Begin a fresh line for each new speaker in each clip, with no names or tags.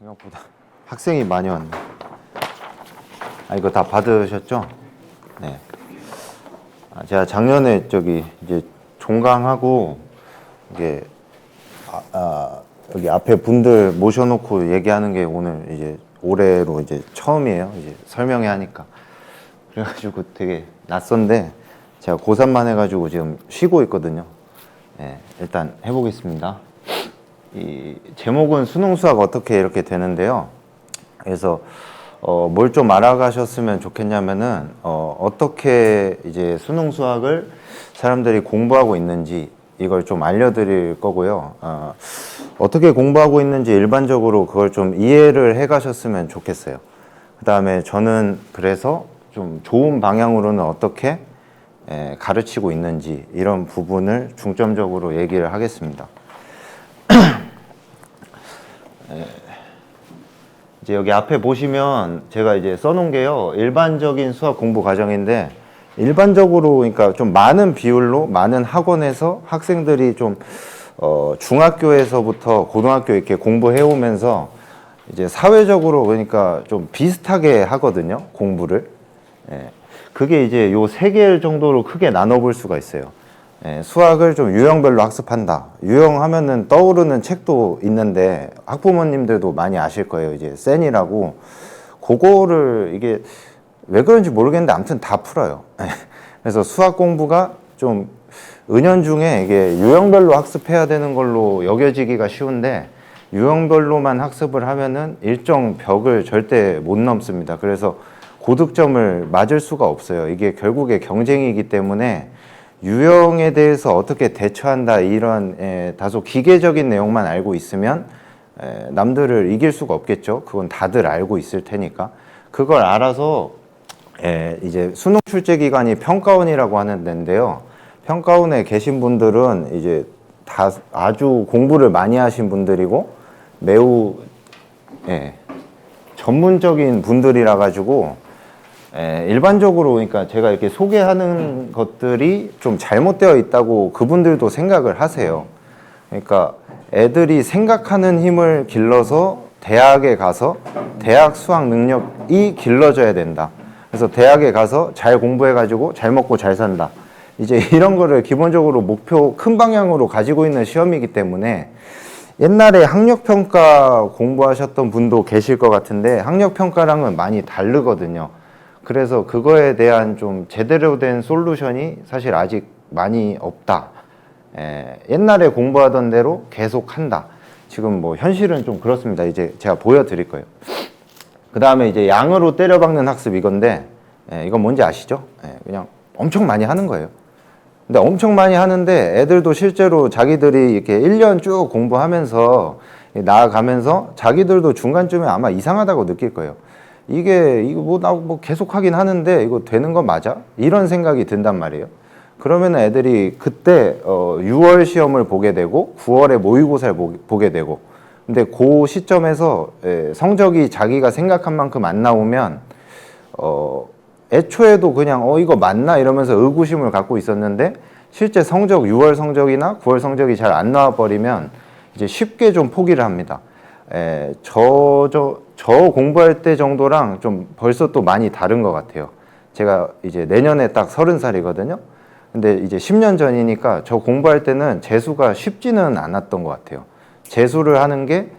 생각보다 학생이 많이 왔네. 아, 이거 다 받으셨죠? 네. 제가 작년에 이제 종강하고 이게 여기 앞에 분들 모셔놓고 얘기하는 게 오늘 이제 올해로 이제 처음이에요. 이제 설명회 하니까. 그래가지고 되게 낯선데 제가 고3만 해가지고 지금 쉬고 있거든요. 네, 일단 해보겠습니다. 이 제목은 수능 수학 어떻게 이렇게 되는데요. 그래서 뭘 좀 알아가셨으면 좋겠냐면은 어떻게 이제 수능 수학을 사람들이 공부하고 있는지 이걸 좀 알려드릴 거고요. 어떻게 공부하고 있는지 일반적으로 그걸 좀 이해를 해 가셨으면 좋겠어요. 그 다음에 저는 그래서 좀 좋은 방향으로는 어떻게 가르치고 있는지 이런 부분을 중점적으로 얘기를 하겠습니다. 이제 여기 앞에 보시면 제가 이제 써놓은 게요, 일반적인 수학 공부 과정인데, 일반적으로 그러니까 좀 많은 비율로 많은 학원에서 학생들이 좀 중학교에서부터 고등학교 이렇게 공부해 오면서 이제 사회적으로 그러니까 좀 비슷하게 하거든요, 공부를. 그게 이제 요 세 개 정도로 크게 나눠볼 수가 있어요. 수학을 좀 유형별로 학습한다. 유형하면은 떠오르는 책도 있는데 학부모님들도 많이 아실 거예요. 이제 센이라고. 그거를 이게 왜 그런지 모르겠는데 아무튼 다 풀어요. 그래서 수학 공부가 좀 은연중에 이게 유형별로 학습해야 되는 걸로 여겨지기가 쉬운데 유형별로만 학습을 하면은 일정 벽을 절대 못 넘습니다. 그래서 고득점을 맞을 수가 없어요. 이게 결국에 경쟁이기 때문에 유형에 대해서 어떻게 대처한다 이런 다소 기계적인 내용만 알고 있으면 남들을 이길 수가 없겠죠. 그건 다들 알고 있을 테니까. 그걸 알아서 이제 수능 출제 기관이 평가원이라고 하는 데인데요. 평가원에 계신 분들은 이제 다 아주 공부를 많이 하신 분들이고 매우 전문적인 분들이라 가지고 일반적으로 그러니까 제가 이렇게 소개하는 것들이 좀 잘못되어 있다고 그분들도 생각을 하세요. 그러니까 애들이 생각하는 힘을 길러서 대학에 가서 대학 수학 능력이 길러져야 된다. 그래서 대학에 가서 잘 공부해가지고 잘 먹고 잘 산다. 이제 이런 거를 기본적으로 목표 큰 방향으로 가지고 있는 시험이기 때문에 옛날에 학력평가 공부하셨던 분도 계실 것 같은데 학력평가랑은 많이 다르거든요. 그래서 그거에 대한 좀 제대로 된 솔루션이 사실 아직 많이 없다. 옛날에 공부하던 대로 계속 한다. 지금 뭐 현실은 좀 그렇습니다. 이제 제가 보여드릴 거예요. 그 다음에 이제 양으로 때려박는 학습 이건데, 이건 뭔지 아시죠? 그냥 엄청 많이 하는 거예요. 근데 엄청 많이 하는데 애들도 실제로 자기들이 이렇게 1년 쭉 공부하면서 나아가면서 자기들도 중간쯤에 아마 이상하다고 느낄 거예요. 이거 나 계속 하긴 하는데 이거 되는 거 맞아? 이런 생각이 든단 말이에요. 그러면 애들이 그때 6월 시험을 보게 되고 9월에 모의고사를 보게 되고, 근데 그 시점에서 성적이 자기가 생각한 만큼 안 나오면 애초에도 그냥 이거 맞나 이러면서 의구심을 갖고 있었는데 실제 성적 6월 성적이나 9월 성적이 잘 안 나와 버리면 이제 쉽게 좀 포기를 합니다. 저 공부할 때 정도랑 좀 벌써 또 많이 다른 것 같아요. 제가 이제 내년에 딱 30살이거든요. 근데 이제 10년 전이니까 저 공부할 때는 재수가 쉽지는 않았던 것 같아요. 재수를 하는 게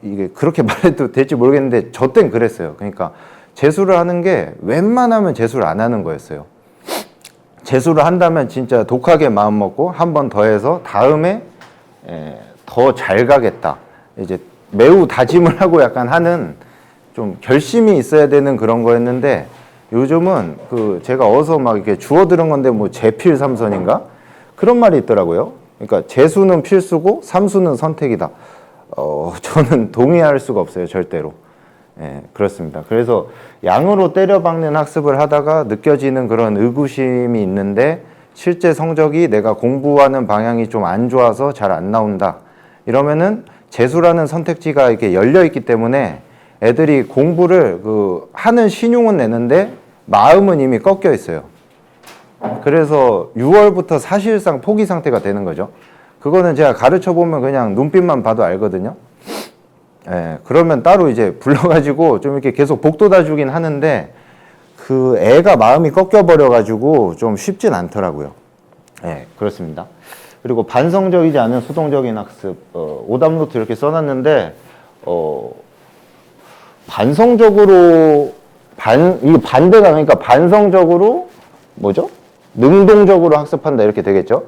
이게 그렇게 말해도 될지 모르겠는데 저 땐 그랬어요. 그러니까 재수를 하는 게 웬만하면 재수를 안 하는 거였어요. 재수를 한다면 진짜 독하게 마음 먹고 한 번 더 해서 다음에 더 잘 가겠다. 이제 매우 다짐을 하고 약간 하는 좀 결심이 있어야 되는 그런 거였는데 요즘은 제가 어디서 막 이렇게 주워 들은 건데 뭐 재필삼선인가? 그런 말이 있더라고요. 그러니까 재수는 필수고 삼수는 선택이다. 저는 동의할 수가 없어요, 절대로. 그렇습니다. 그래서 양으로 때려박는 학습을 하다가 느껴지는 그런 의구심이 있는데 실제 성적이 내가 공부하는 방향이 좀 안 좋아서 잘 안 나온다. 이러면은 재수라는 선택지가 이렇게 열려 있기 때문에 애들이 공부를 하는 신용은 내는데 마음은 이미 꺾여 있어요. 그래서 6월부터 사실상 포기 상태가 되는 거죠. 그거는 제가 가르쳐 보면 그냥 눈빛만 봐도 알거든요. 예, 그러면 따로 이제 불러가지고 좀 이렇게 계속 복돋아 주긴 하는데 그 애가 마음이 꺾여버려가지고 좀 쉽진 않더라고요. 예, 그렇습니다. 그리고 반성적이지 않은 수동적인 학습, 오답노트 이렇게 써놨는데, 반성적으로, 이게 반대가 그러니까 반성적으로, 뭐죠? 능동적으로 학습한다 이렇게 되겠죠?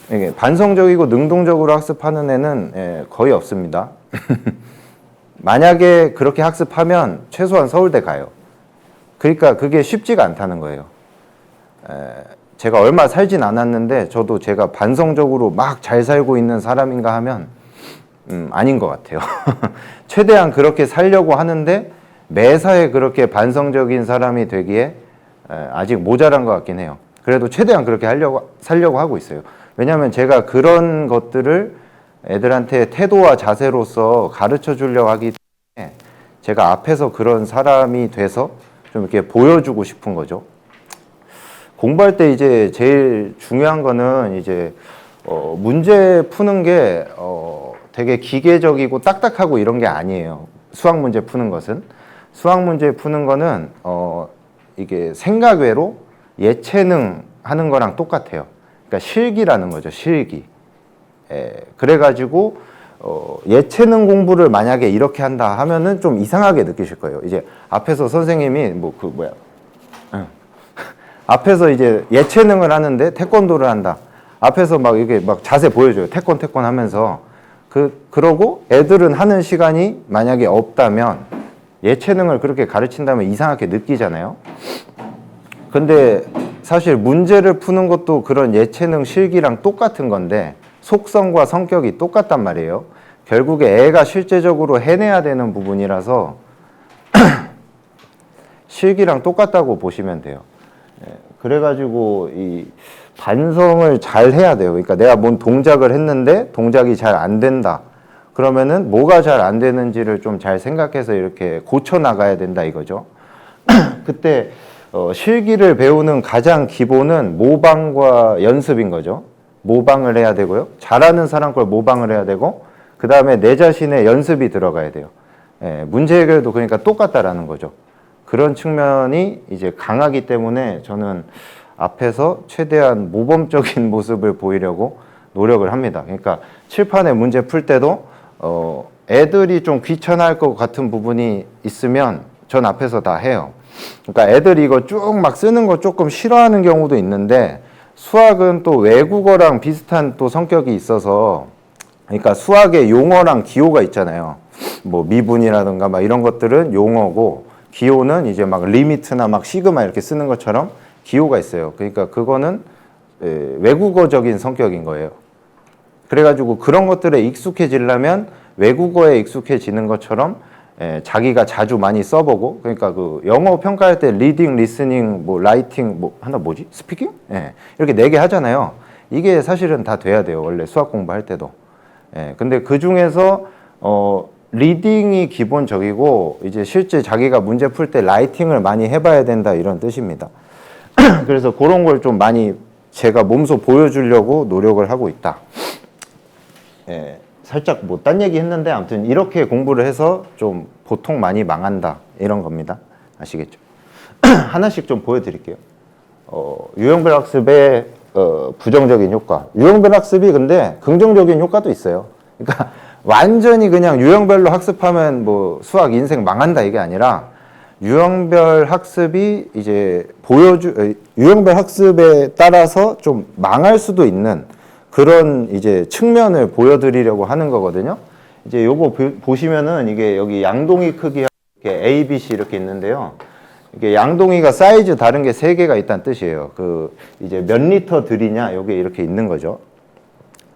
이게 반성적이고 능동적으로 학습하는 애는 예, 거의 없습니다. 만약에 그렇게 학습하면 최소한 서울대 가요. 그러니까 그게 쉽지가 않다는 거예요. 제가 얼마 살진 않았는데 저도 제가 반성적으로 막 잘 살고 있는 사람인가 하면 아닌 것 같아요. 최대한 그렇게 살려고 하는데 매사에 그렇게 반성적인 사람이 되기에 아직 모자란 것 같긴 해요. 그래도 최대한 그렇게 살려고 하고 있어요. 왜냐하면 제가 그런 것들을 애들한테 태도와 자세로서 가르쳐 주려고 하기 때문에 제가 앞에서 그런 사람이 돼서 좀 이렇게 보여주고 싶은 거죠. 공부할 때 이제 제일 중요한 거는 이제 문제 푸는 게 되게 기계적이고 딱딱하고 이런 게 아니에요. 수학 문제 푸는 것은 수학 문제 푸는 거는 이게 생각 외로 예체능 하는 거랑 똑같아요. 그러니까 실기라는 거죠. 실기. 그래가지고 예체능 공부를 만약에 이렇게 한다 하면은 좀 이상하게 느끼실 거예요. 이제 앞에서 선생님이 앞에서 이제 예체능을 하는데 태권도를 한다. 앞에서 막 이게 막 자세 보여줘요. 태권 하면서 그러고 애들은 하는 시간이 만약에 없다면 예체능을 그렇게 가르친다면 이상하게 느끼잖아요. 근데 사실 문제를 푸는 것도 그런 예체능 실기랑 똑같은 건데 속성과 성격이 똑같단 말이에요. 결국에 애가 실제적으로 해내야 되는 부분이라서 실기랑 똑같다고 보시면 돼요. 그래가지고 이 반성을 잘 해야 돼요. 그러니까 내가 뭔 동작을 했는데 동작이 잘 안 된다. 그러면은 뭐가 잘 안 되는지를 좀 잘 생각해서 이렇게 고쳐 나가야 된다 이거죠. 그때 실기를 배우는 가장 기본은 모방과 연습인 거죠. 모방을 해야 되고요. 잘하는 사람 걸 모방을 해야 되고 그 다음에 내 자신의 연습이 들어가야 돼요. 문제 해결도 그러니까 똑같다라는 거죠. 그런 측면이 이제 강하기 때문에 저는 앞에서 최대한 모범적인 모습을 보이려고 노력을 합니다. 그러니까 칠판에 문제 풀 때도 애들이 좀 귀찮아할 것 같은 부분이 있으면 전 앞에서 다 해요. 그러니까 애들이 이거 쭉 막 쓰는 거 조금 싫어하는 경우도 있는데 수학은 또 외국어랑 비슷한 또 성격이 있어서 그러니까 수학의 용어랑 기호가 있잖아요. 뭐 미분이라든가 막 이런 것들은 용어고 기호는 이제 막 리미트나 막 시그마 이렇게 쓰는 것처럼 기호가 있어요. 그러니까 그거는 외국어적인 성격인 거예요. 그래가지고 그런 것들에 익숙해지려면 외국어에 익숙해지는 것처럼 자기가 자주 많이 써보고 그러니까 그 영어 평가할 때 리딩, 리스닝, 뭐 라이팅, 뭐 하나 뭐지? 스피킹? 이렇게 4개 하잖아요. 이게 사실은 다 돼야 돼요. 원래 수학 공부할 때도. 근데 그 중에서 리딩이 기본적이고 이제 실제 자기가 문제 풀 때 라이팅을 많이 해봐야 된다 이런 뜻입니다. 그래서 그런 걸 좀 많이 제가 몸소 보여주려고 노력을 하고 있다. 살짝 뭐 딴 얘기 했는데 아무튼 이렇게 공부를 해서 좀 보통 많이 망한다 이런 겁니다. 아시겠죠? 하나씩 좀 보여드릴게요. 유형별 학습의 부정적인 효과. 유형별 학습이 근데 긍정적인 효과도 있어요. 그러니까 완전히 그냥 유형별로 학습하면 뭐 수학 인생 망한다 이게 아니라 유형별 학습이 이제 유형별 학습에 따라서 좀 망할 수도 있는 그런 이제 측면을 보여드리려고 하는 거거든요. 이제 요거 보시면은 이게 여기 양동이 크기 이렇게 A, B, C 이렇게 있는데요. 이게 양동이가 사이즈 다른 게 3개가 있다는 뜻이에요. 이제 몇 리터 들이냐 요게 이렇게 있는 거죠.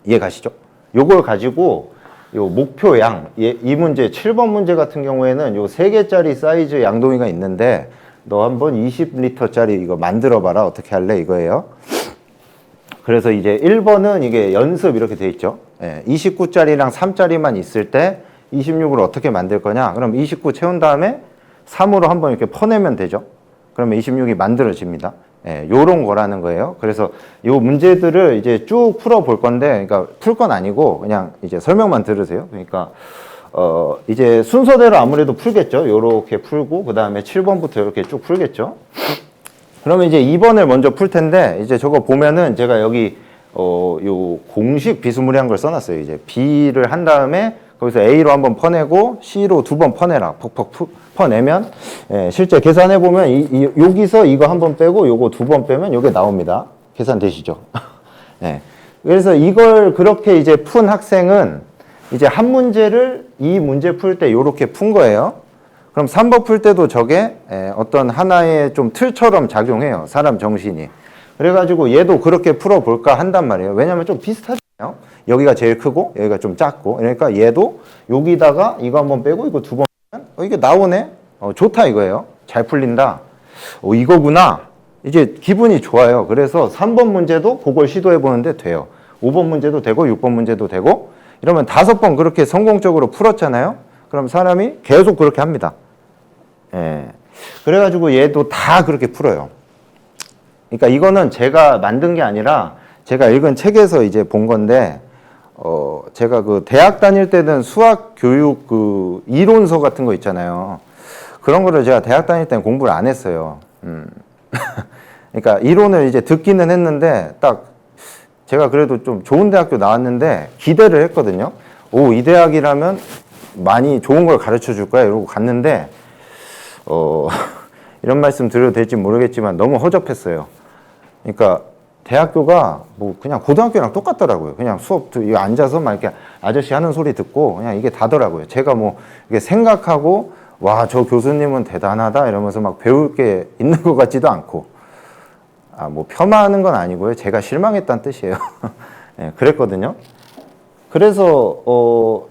이해 가시죠? 요걸 가지고 요 목표양, 이 문제 7번 문제 같은 경우에는 요 3개짜리 사이즈 양동이가 있는데 너 한번 20리터짜리 이거 만들어 봐라. 어떻게 할래? 이거예요. 그래서 이제 1번은 이게 연습 이렇게 돼 있죠. 29짜리랑 3짜리만 있을 때 26으로 어떻게 만들 거냐? 그럼 29 채운 다음에 3으로 한번 이렇게 퍼내면 되죠. 그러면 26이 만들어집니다. 요런 거라는 거예요. 그래서 요 문제들을 이제 쭉 풀어 볼 건데, 그러니까 풀 건 아니고 그냥 이제 설명만 들으세요. 그러니까 이제 순서대로 아무래도 풀겠죠. 요렇게 풀고 그 다음에 7번부터 이렇게 쭉 풀겠죠. 그러면 이제 2번을 먼저 풀 텐데, 이제 저거 보면은 제가 여기 요 공식 비스무리한 걸 써놨어요. 이제 B를 한 다음에 거기서 A로 한번 퍼내고 C로 2번 퍼내라. 퍽퍽 퍼내면, 예, 실제 계산해 보면 여기서 이거 한번 빼고 요거 2번 빼면 요게 나옵니다. 계산되시죠? 예. 그래서 이걸 그렇게 이제 푼 학생은 이제 한 문제를 이 문제 풀 때 요렇게 푼 거예요. 그럼 3번 풀 때도 저게 어떤 하나의 좀 틀처럼 작용해요. 사람 정신이. 그래가지고 얘도 그렇게 풀어볼까 한단 말이에요. 왜냐면 좀 비슷하잖아요. 여기가 제일 크고 여기가 좀 작고. 그러니까 얘도 여기다가 이거 한번 빼고 이거 2번 빼면 이게 나오네. 좋다 이거예요. 잘 풀린다. 이거구나. 이제 기분이 좋아요. 그래서 3번 문제도 그걸 시도해보는데 돼요. 5번 문제도 되고 6번 문제도 되고 이러면 5번 그렇게 성공적으로 풀었잖아요. 그럼 사람이 계속 그렇게 합니다. 예. 그래가지고 얘도 다 그렇게 풀어요. 그러니까 이거는 제가 만든 게 아니라 제가 읽은 책에서 이제 본 건데, 제가 그 대학 다닐 때는 수학 교육 그 이론서 같은 거 있잖아요. 그런 거를 제가 대학 다닐 때는 공부를 안 했어요. 그러니까 이론을 이제 듣기는 했는데 딱 제가 그래도 좀 좋은 대학교 나왔는데 기대를 했거든요. 오, 이 대학이라면 많이 좋은 걸 가르쳐 줄 거야 이러고 갔는데 이런 말씀 드려도 될지 모르겠지만 너무 허접했어요. 그러니까 대학교가 뭐 그냥 고등학교랑 똑같더라고요. 그냥 수업 이거 앉아서 막 이렇게 아저씨 하는 소리 듣고 그냥 이게 다더라고요. 제가 뭐 이게 생각하고 와, 저 교수님은 대단하다 이러면서 막 배울 게 있는 것 같지도 않고, 뭐 폄하하는 건 아니고요. 제가 실망했다는 뜻이에요. 네, 그랬거든요. 그래서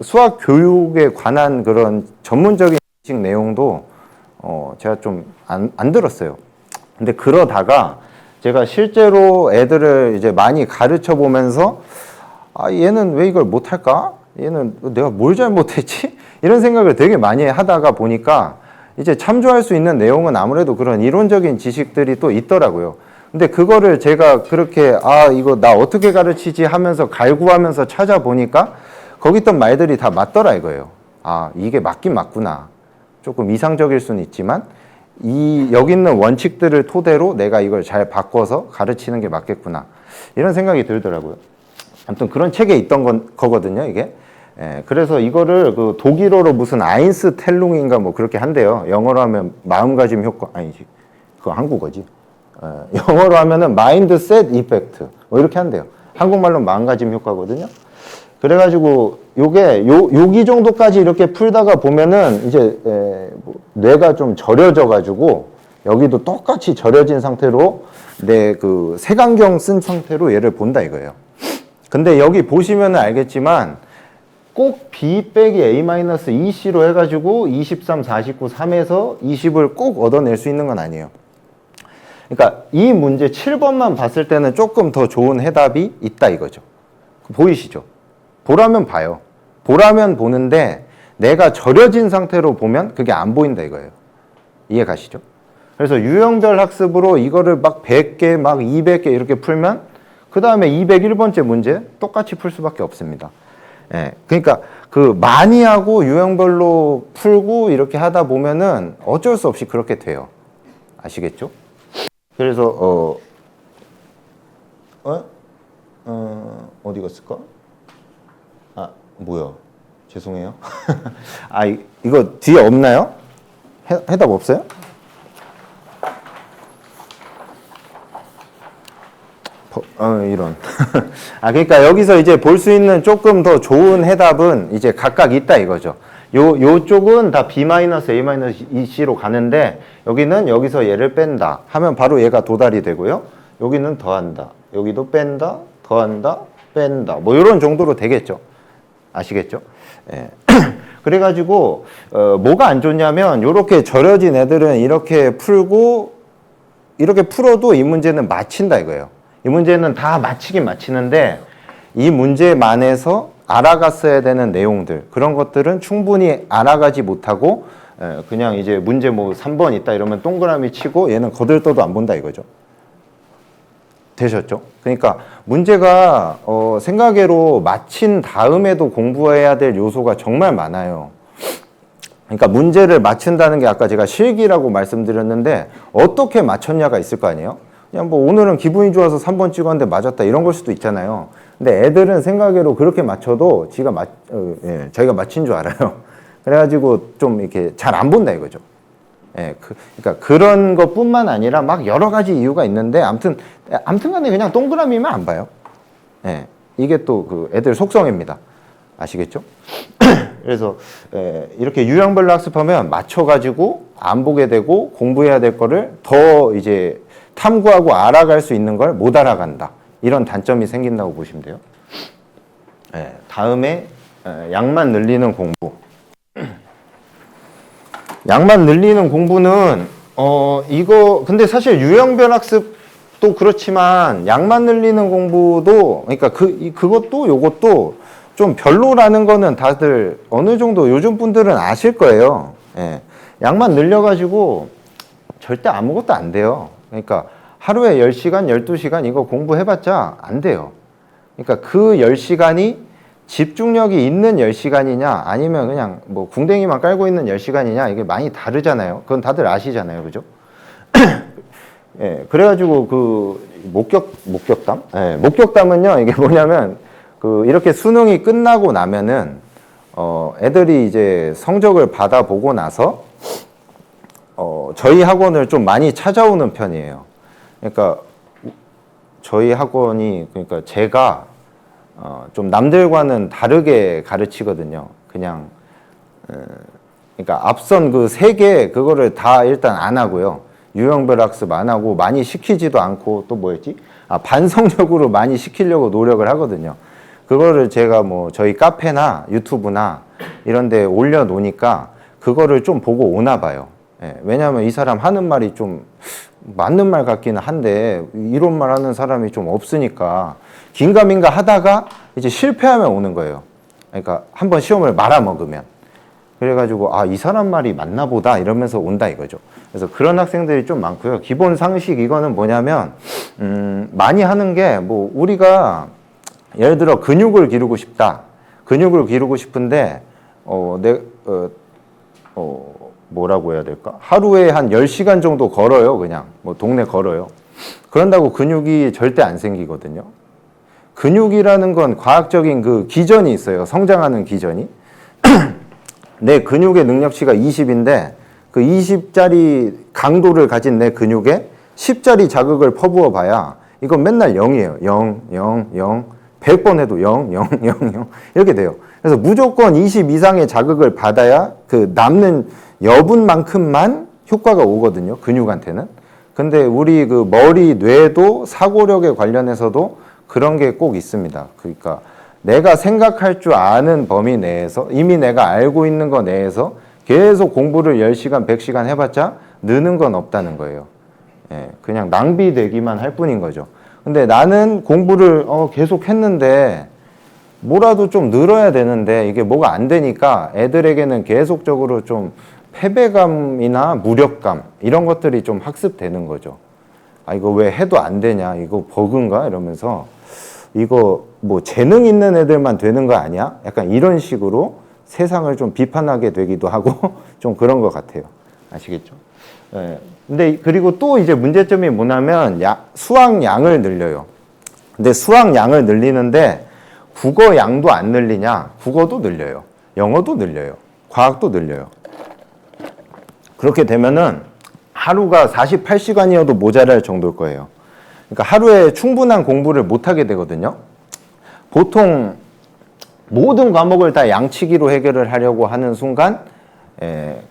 수학 교육에 관한 그런 전문적인 지식 내용도 제가 좀 안 들었어요. 근데 그러다가 제가 실제로 애들을 이제 많이 가르쳐 보면서 얘는 왜 이걸 못할까? 얘는 내가 뭘 잘못했지? 이런 생각을 되게 많이 하다가 보니까 이제 참조할 수 있는 내용은 아무래도 그런 이론적인 지식들이 또 있더라고요. 근데 그거를 제가 그렇게 이거 나 어떻게 가르치지 하면서 갈구하면서 찾아보니까 거기 있던 말들이 다 맞더라 이거예요. 이게 맞긴 맞구나. 조금 이상적일 수는 있지만 여기 있는 원칙들을 토대로 내가 이걸 잘 바꿔서 가르치는 게 맞겠구나. 이런 생각이 들더라고요. 아무튼 그런 책에 있던 거거든요, 이게. 예, 그래서 이거를 그 독일어로 무슨 아인스텔룽인가 뭐 그렇게 한대요. 영어로 하면 마음가짐 효과, 아니지. 그거 한국어지. 영어로 하면은 마인드셋 이펙트 뭐 이렇게 한대요. 한국말로 마음가짐 효과거든요. 그래가지고 요게 여기 정도까지 이렇게 풀다가 보면은 이제 뭐 뇌가 좀 절여져 가지고 여기도 똑같이 절여진 상태로 내 그 색안경 쓴 상태로 얘를 본다 이거예요. 근데 여기 보시면은 알겠지만 꼭 B 빼기 A-EC로 해가지고 23, 49, 3에서 20을 꼭 얻어낼 수 있는 건 아니에요. 그러니까 이 문제 7번만 봤을 때는 조금 더 좋은 해답이 있다 이거죠. 보이시죠? 보라면 봐요. 보라면 보는데 내가 절여진 상태로 보면 그게 안 보인다 이거예요. 이해 가시죠? 그래서 유형별 학습으로 이거를 막 100개, 막 200개 이렇게 풀면 그 다음에 201번째 문제 똑같이 풀 수밖에 없습니다. 예, 그러니까 그 많이 하고 유형별로 풀고 이렇게 하다 보면은 어쩔 수 없이 그렇게 돼요. 아시겠죠? 그래서 어디 갔을까? 뭐야? 죄송해요. 이거 뒤에 없나요? 해답 없어요? 이런. 그러니까 여기서 이제 볼 수 있는 조금 더 좋은 해답은 이제 각각 있다 이거죠. 요쪽은 다 B-A-EC로 가는데 여기는 여기서 얘를 뺀다 하면 바로 얘가 도달이 되고요. 여기는 더한다. 여기도 뺀다, 더한다, 뺀다. 뭐 이런 정도로 되겠죠. 아시겠죠? 예. 그래가지고 뭐가 안 좋냐면 이렇게 절여진 애들은 이렇게 풀고 이렇게 풀어도 이 문제는 맞힌다 이거예요. 이 문제는 다 맞히긴 맞히는데 이 문제만에서 알아갔어야 되는 내용들 그런 것들은 충분히 알아가지 못하고 그냥 이제 문제 뭐 3번 있다 이러면 동그라미 치고 얘는 거들떠도 안 본다 이거죠. 되셨죠? 그러니까 문제가 생각외로 마친 다음에도 공부해야 될 요소가 정말 많아요. 그러니까 문제를 맞춘다는 게 아까 제가 실기라고 말씀드렸는데 어떻게 맞췄냐가 있을 거 아니에요? 그냥 뭐 오늘은 기분이 좋아서 3번 찍었는데 맞았다 이런 걸 수도 있잖아요. 근데 애들은 생각외로 그렇게 맞춰도 자기가 맞힌 줄 알아요. 그래가지고 좀 이렇게 잘 안 본다 이거죠. 예, 그러니까 그런 것뿐만 아니라 막 여러 가지 이유가 있는데 아무튼 간에 그냥 동그라미면 안 봐요. 예, 이게 또 그 애들 속성입니다. 아시겠죠? 그래서 이렇게 유형별로 학습하면 맞춰가지고 안 보게 되고 공부해야 될 거를 더 이제 탐구하고 알아갈 수 있는 걸 못 알아간다. 이런 단점이 생긴다고 보시면 돼요. 다음에 양만 늘리는 공부. 양만 늘리는 공부는 이거 근데 사실 유형별 학습도 그렇지만 양만 늘리는 공부도 그러니까 그것도 요것도 좀 별로라는 거는 다들 어느 정도 요즘 분들은 아실 거예요. 예. 양만 늘려가지고 절대 아무것도 안 돼요. 그러니까 하루에 10시간, 12시간 이거 공부해봤자 안 돼요. 그러니까 그 10시간이 집중력이 있는 10시간이냐 아니면 그냥 뭐 궁뎅이만 깔고 있는 10시간이냐 이게 많이 다르잖아요. 그건 다들 아시잖아요. 그죠? 예, 그래가지고 그 목격담? 예, 목격담은요, 이게 뭐냐면 이렇게 수능이 끝나고 나면은 애들이 이제 성적을 받아보고 나서 저희 학원을 좀 많이 찾아오는 편이에요. 그러니까 저희 학원이 그러니까 제가 좀 남들과는 다르게 가르치거든요. 그냥 그러니까 앞선 그 세 개 그거를 다 일단 안 하고요. 유형별 학습 안 하고 많이 시키지도 않고 또 뭐였지? 반성적으로 많이 시키려고 노력을 하거든요. 그거를 제가 뭐 저희 카페나 유튜브나 이런 데 올려놓으니까 그거를 좀 보고 오나 봐요. 예, 왜냐하면 이 사람 하는 말이 좀 맞는 말 같기는 한데 이런 말 하는 사람이 좀 없으니까 긴가민가 하다가 이제 실패하면 오는 거예요. 그러니까 한번 시험을 말아먹으면. 그래가지고 이 사람 말이 맞나 보다 이러면서 온다 이거죠. 그래서 그런 학생들이 좀 많고요. 기본 상식 이거는 뭐냐면 많이 하는 게 뭐 우리가 예를 들어 근육을 기르고 싶다. 근육을 기르고 싶은데 뭐라고 해야 될까? 하루에 한 10시간 정도 걸어요. 그냥 뭐 동네 걸어요. 그런다고 근육이 절대 안 생기거든요. 근육이라는 건 과학적인 그 기전이 있어요. 성장하는 기전이. 내 근육의 능력치가 20인데 그 20짜리 강도를 가진 내 근육에 10짜리 자극을 퍼부어 봐야 이건 맨날 0이에요. 0, 0, 0. 100번 해도 0, 0, 0, 0 이렇게 돼요. 그래서 무조건 20 이상의 자극을 받아야 그 남는 여분만큼만 효과가 오거든요. 근육한테는. 근데 우리 그 머리, 뇌도 사고력에 관련해서도 그런 게 꼭 있습니다. 그러니까 내가 생각할 줄 아는 범위 내에서 이미 내가 알고 있는 거 내에서 계속 공부를 10시간, 100시간 해봤자 느는 건 없다는 거예요. 예, 그냥 낭비되기만 할 뿐인 거죠. 근데 나는 공부를 계속 했는데 뭐라도 좀 늘어야 되는데 이게 뭐가 안 되니까 애들에게는 계속적으로 좀 패배감이나 무력감 이런 것들이 좀 학습되는 거죠. 이거 왜 해도 안 되냐, 이거 버그인가 이러면서 이거 뭐 재능 있는 애들만 되는 거 아니야? 약간 이런 식으로 세상을 좀 비판하게 되기도 하고 좀 그런 것 같아요. 아시겠죠? 네. 근데 그리고 또 이제 문제점이 뭐냐면 수학량을 늘려요. 근데 수학량을 늘리는데 국어 양도 안 늘리냐? 국어도 늘려요. 영어도 늘려요. 과학도 늘려요. 그렇게 되면은 하루가 48시간이어도 모자랄 정도일 거예요. 그러니까 하루에 충분한 공부를 못 하게 되거든요. 보통 모든 과목을 다 양치기로 해결을 하려고 하는 순간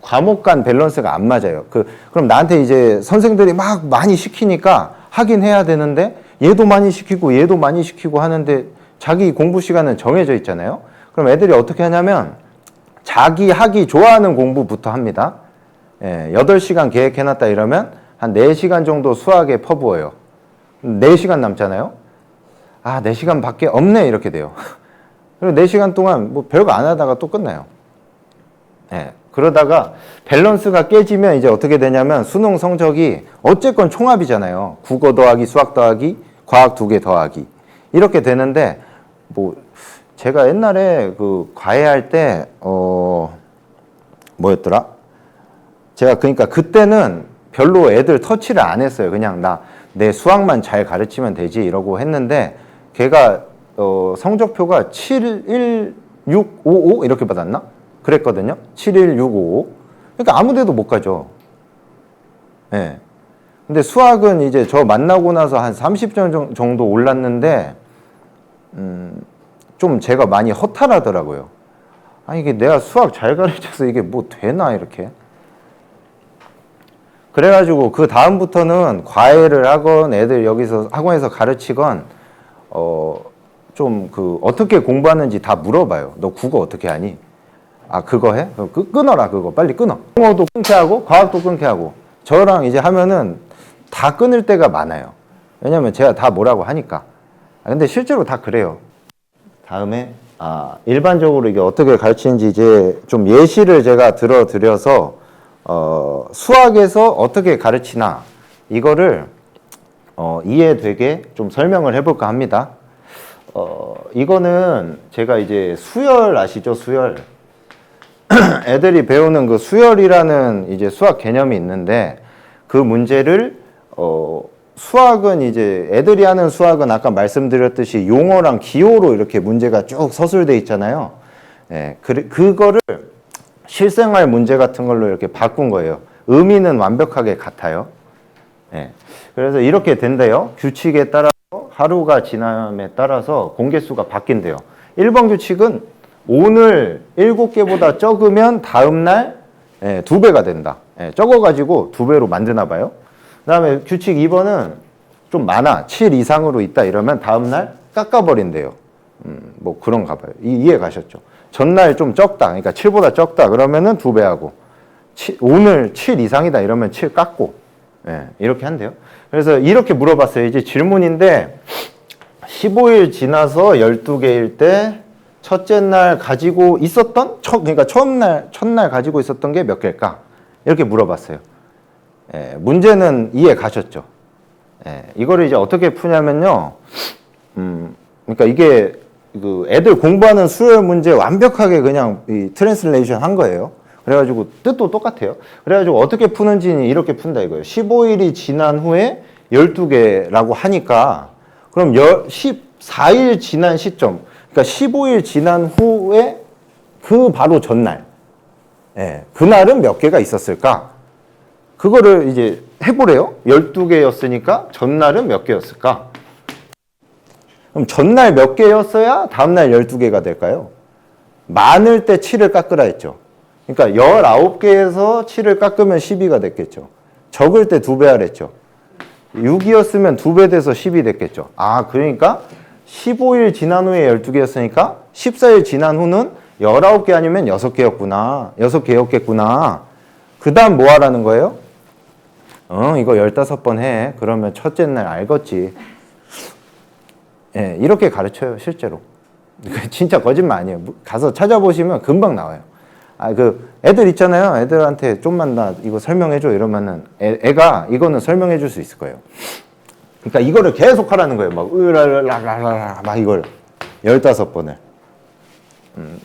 과목 간 밸런스가 안 맞아요. 그럼 나한테 이제 선생들이 막 많이 시키니까 하긴 해야 되는데 얘도 많이 시키고 얘도 많이 시키고 하는데 자기 공부 시간은 정해져 있잖아요. 그럼 애들이 어떻게 하냐면 자기 하기 좋아하는 공부부터 합니다. 8시간 계획해놨다 이러면 한 4시간 정도 수학에 퍼부어요. 4시간 남잖아요. 4시간 밖에 없네 이렇게 돼요. 그리고 4시간 동안 뭐 별거 안 하다가 또 끝나요. 그러다가 밸런스가 깨지면 이제 어떻게 되냐면 수능 성적이 어쨌건 총합이잖아요. 국어 더하기 수학 더하기 과학 2개 더하기. 이렇게 되는데, 뭐, 제가 옛날에 그 과외할 때, 뭐였더라? 제가 그러니까 그때는 별로 애들 터치를 안 했어요. 그냥 내 수학만 잘 가르치면 되지 이러고 했는데, 걔가 성적표가 7, 1, 6, 5, 5 이렇게 받았나? 그랬거든요. 7, 1, 6, 5, 5. 그러니까 아무 데도 못 가죠. 예. 네. 근데 수학은 이제 저 만나고 나서 한 30점 정도 올랐는데, 좀 제가 많이 허탈하더라고요. 이게 내가 수학 잘 가르쳐서 이게 뭐 되나, 이렇게. 그래가지고 그 다음부터는 과외를 하건 애들 여기서 학원에서 가르치건, 좀 어떻게 공부하는지 다 물어봐요. 너 국어 어떻게 하니? 그거 해? 끊어라, 그거. 빨리 끊어. 영어도 끊게 하고, 과학도 끊게 하고. 저랑 이제 하면은 다 끊을 때가 많아요. 왜냐면 제가 다 뭐라고 하니까. 근데 실제로 다 그래요. 다음에, 일반적으로 이게 어떻게 가르치는지 이제 좀 예시를 제가 들어드려서, 수학에서 어떻게 가르치나, 이거를, 이해되게 좀 설명을 해볼까 합니다. 이거는 제가 이제 수열 아시죠? 수열. 애들이 배우는 그 수열이라는 이제 수학 개념이 있는데, 그 문제를 수학은 이제 애들이 하는 수학은 아까 말씀드렸듯이 용어랑 기호로 이렇게 문제가 쭉 서술돼 있잖아요. 예, 그거를 실생활 문제 같은 걸로 이렇게 바꾼 거예요. 의미는 완벽하게 같아요. 예, 그래서 이렇게 된대요. 규칙에 따라서 하루가 지남에 따라서 공개수가 바뀐대요. 1번 규칙은 오늘 7개보다 적으면 다음날 2배가 된다. 적어가지고 2배로 만드나 봐요. 그 다음에 규칙 2번은 좀 많아. 7 이상으로 있다 이러면 다음날 깎아버린대요. 뭐 그런가 봐요. 이해 가셨죠? 전날 좀 적다. 그러니까 7보다 적다. 그러면은 2배 하고. 오늘 7 이상이다 이러면 7 깎고. 이렇게 한대요. 그래서 이렇게 물어봤어요. 이제 질문인데 15일 지나서 12개일 때 첫째 날 가지고 있었던, 그러니까 첫날 가지고 있었던 게 몇 개일까? 이렇게 물어봤어요. 문제는 이해 가셨죠? 이거를 이제 어떻게 푸냐면요. 그러니까 이게 그 애들 공부하는 수열 문제 완벽하게 그냥 이 트랜슬레이션 한 거예요. 그래가지고 뜻도 똑같아요. 그래가지고 어떻게 푸는지는 이렇게 푼다 이거예요. 15일이 지난 후에 12개라고 하니까 그럼 14일 지난 시점, 그러니까 15일 지난 후에 그 바로 전날, 그날은 몇 개가 있었을까? 그거를 이제 해보래요. 12개였으니까 전날은 몇 개였을까? 그럼 전날 몇 개였어야 다음날 12개가 될까요? 많을 때 7을 깎으라 했죠. 그러니까 19개에서 7을 깎으면 12가 됐겠죠. 적을 때 2배 하랬죠. 6이었으면 2배 돼서 10이 됐겠죠. 그러니까 15일 지난 후에 12개였으니까 14일 지난 후는 19개 아니면 6개였구나. 6개였겠구나. 그 다음 뭐 하라는 거예요? 이거 15번 해. 그러면 첫째 날 알겠지. 이렇게 가르쳐요, 실제로. 진짜 거짓말 아니에요. 가서 찾아보시면 금방 나와요. 애들 있잖아요. 애들한테 좀만 나 이거 설명해줘 이러면은 애가 이거는 설명해줄 수 있을 거예요. 그러니까 이거를 계속 하라는 거예요. 막 으라라라라 막 이걸 15번을.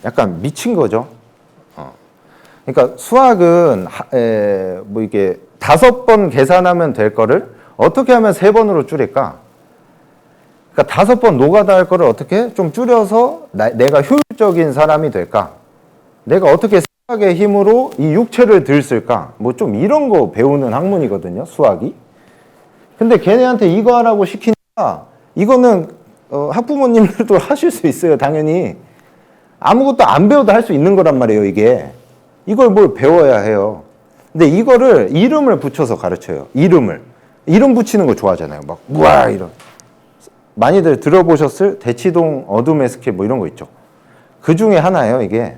약간 미친 거죠. 그러니까 수학은 뭐 이게 5번 계산하면 될 거를 어떻게 하면 3번으로 줄일까? 그러니까 5번 노가다 할 거를 어떻게 좀 줄여서 내가 효율적인 사람이 될까? 내가 어떻게 생각의 힘으로 이 육체를 들쓸까? 뭐 좀 이런 거 배우는 학문이거든요, 수학이. 근데 걔네한테 이거 하라고 시키니까 이거는 학부모님들도 하실 수 있어요, 당연히. 아무것도 안 배워도 할 수 있는 거란 말이에요, 이게. 이걸 뭘 배워야 해요. 근데 이거를 이름을 붙여서 가르쳐요. 이름 붙이는 거 좋아하잖아요. 막 우와 이런. 많이들 들어보셨을 대치동 어둠의 스킬 뭐 이런 거 있죠. 그 중에 하나예요, 이게.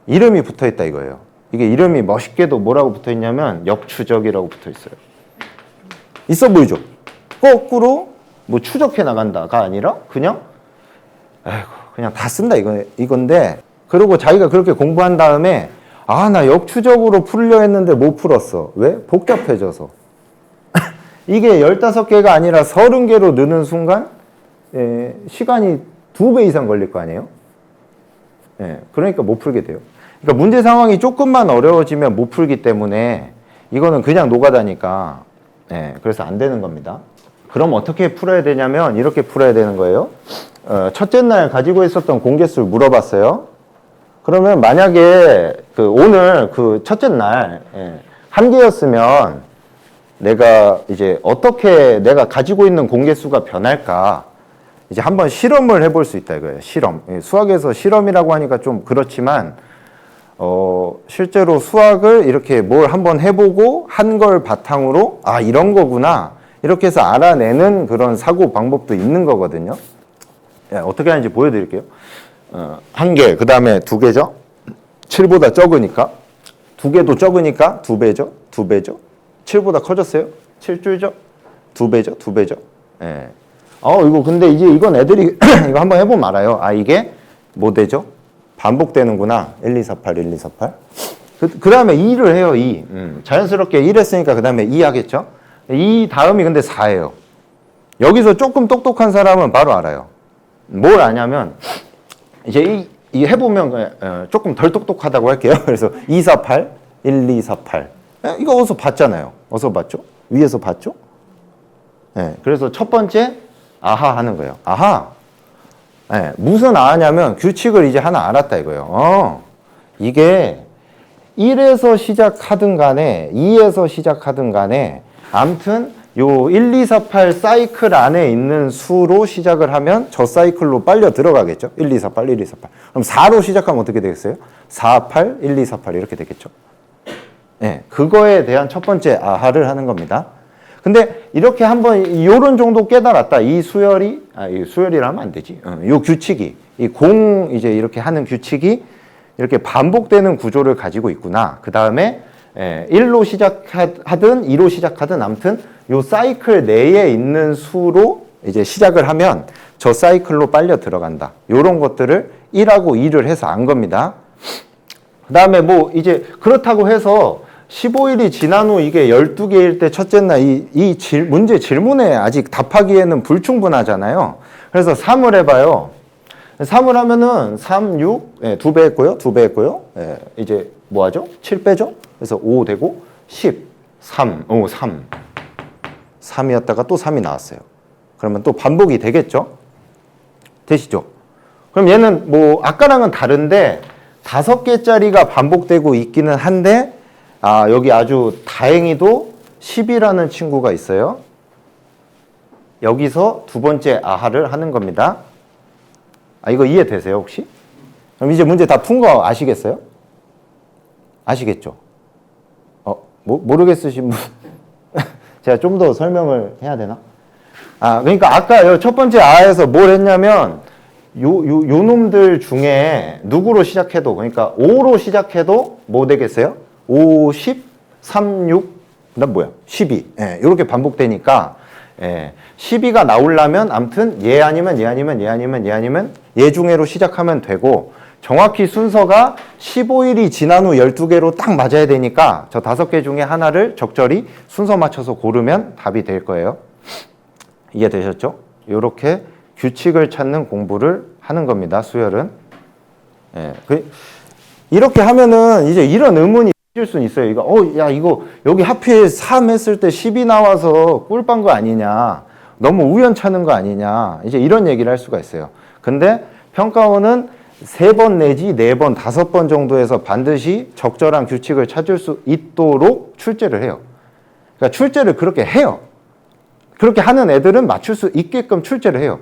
이름이 붙어있다 이거예요. 이게 이름이 멋있게도 뭐라고 붙어있냐면 역추적이라고 붙어있어요. 있어 보이죠? 거꾸로 뭐 추적해 나간다가 아니라 그냥 그냥 다 쓴다 이건데, 그리고 자기가 그렇게 공부한 다음에 나 역추적으로 풀려 했는데 못 풀었어. 왜? 복잡해져서. 이게 15개가 아니라 30개로 느는 순간 시간이 2배 이상 걸릴 거 아니에요? 그러니까 못 풀게 돼요. 그러니까 문제 상황이 조금만 어려워지면 못 풀기 때문에 이거는 그냥 노가다니까 그래서 안 되는 겁니다. 그럼 어떻게 풀어야 되냐면 이렇게 풀어야 되는 거예요. 첫째 날 가지고 있었던 공개수를 물어봤어요. 그러면 만약에 오늘 첫째 날 1개였으면 내가 이제 어떻게 내가 가지고 있는 공개수가 변할까 이제 한번 실험을 해볼 수 있다 이거예요. 실험. 수학에서 실험이라고 하니까 좀 그렇지만 실제로 수학을 이렇게 뭘 한번 해보고 한 걸 바탕으로 아 이런 거구나 이렇게 해서 알아내는 그런 사고 방법도 있는 거거든요. 어떻게 하는지 보여드릴게요. 1개, 그 다음에 2개죠. 7보다 적으니까 2개도 적으니까 2배죠. 2배죠. 7보다 커졌어요. 7줄죠. 2배죠. 2배죠. 이거 근데 이제 이건 애들이 이거 한번 해보면 알아요. 아 이게 뭐 되죠? 반복되는구나. 1, 2, 4, 8, 1, 2, 4, 8. 그 다음에 2를 해요. 2. 자연스럽게 1 했으니까 그 다음에 2 하겠죠? 이 다음이 근데 4예요. 여기서 조금 똑똑한 사람은 바로 알아요. 뭘 아냐면 이제 이 해보면 조금 덜 똑똑하다고 할게요. 그래서 2, 4, 8, 1, 2, 4, 8. 이거 어디서 봤잖아요. 어디서 봤죠? 위에서 봤죠? 그래서 첫 번째 아하 하는 거예요. 아하. 무슨 아하냐면 규칙을 이제 하나 알았다 이거예요. 이게 1에서 시작하든 간에 2에서 시작하든 간에 아무튼 요 1, 2, 4, 8 사이클 안에 있는 수로 시작을 하면 저 사이클로 빨려 들어가겠죠. 1, 2, 4, 8, 1, 2, 4, 8. 그럼 4로 시작하면 어떻게 되겠어요? 4, 8, 1, 2, 4, 8 이렇게 되겠죠. 그거에 대한 첫 번째 아하를 하는 겁니다. 근데 이렇게 한번 요런 정도 깨달았다. 이 수열이라 하면 안 되지. 요 규칙이 이제 이렇게 하는 규칙이 이렇게 반복되는 구조를 가지고 있구나. 그 다음에 1로 시작하든 2로 시작하든 아무튼 요 사이클 내에 있는 수로 이제 시작을 하면 저 사이클로 빨려 들어간다. 요런 것들을 1하고 2를 해서 안 겁니다. 그 다음에 뭐 이제 그렇다고 해서 15일이 지난 후 이게 12개일 때 첫째 날 문제 질문에 아직 답하기에는 불충분하잖아요. 그래서 3을 해봐요. 3을 하면은 3, 6, 2배 했고요. 2배 했고요. 이제 뭐 하죠? 7 빼죠? 그래서 5 되고 10, 3, 3. 3이었다가 또 3이 나왔어요. 그러면 또 반복이 되겠죠? 되시죠? 그럼 얘는 뭐 아까랑은 다른데 5개짜리가 반복되고 있기는 한데 여기 아주 다행히도 10이라는 친구가 있어요. 여기서 두 번째 아하를 하는 겁니다. 이거 이해되세요, 혹시? 그럼 이제 문제 다 푼 거 아시겠어요? 아시겠죠? 모르겠으신 분? 제가 좀 더 설명을 해야 되나? 그러니까 아까 첫 번째 아에서 뭘 했냐면, 요 놈들 중에 누구로 시작해도, 그러니까 5로 시작해도 뭐 되겠어요? 5, 10, 3, 6, 그 다음 뭐야? 12. 이렇게 반복되니까, 12가 나오려면, 암튼, 얘 아니면 얘 아니면 얘 아니면 얘 아니면 얘 중에로 시작하면 되고, 정확히 순서가 15일이 지난 후 12개로 딱 맞아야 되니까 저 5개 중에 하나를 적절히 순서 맞춰서 고르면 답이 될 거예요. 이해되셨죠? 이렇게 규칙을 찾는 공부를 하는 겁니다. 수열은. 이렇게 하면은 이제 이런 의문이 생길 수는 있어요. 이거 여기 하필 3 했을 때 10이 나와서 꿀빤 거 아니냐. 너무 우연찮은 거 아니냐. 이제 이런 얘기를 할 수가 있어요. 근데 평가원은 3번 내지 4번, 5번 정도에서 반드시 적절한 규칙을 찾을 수 있도록 출제를 해요. 그러니까 출제를 그렇게 해요. 그렇게 하는 애들은 맞출 수 있게끔 출제를 해요.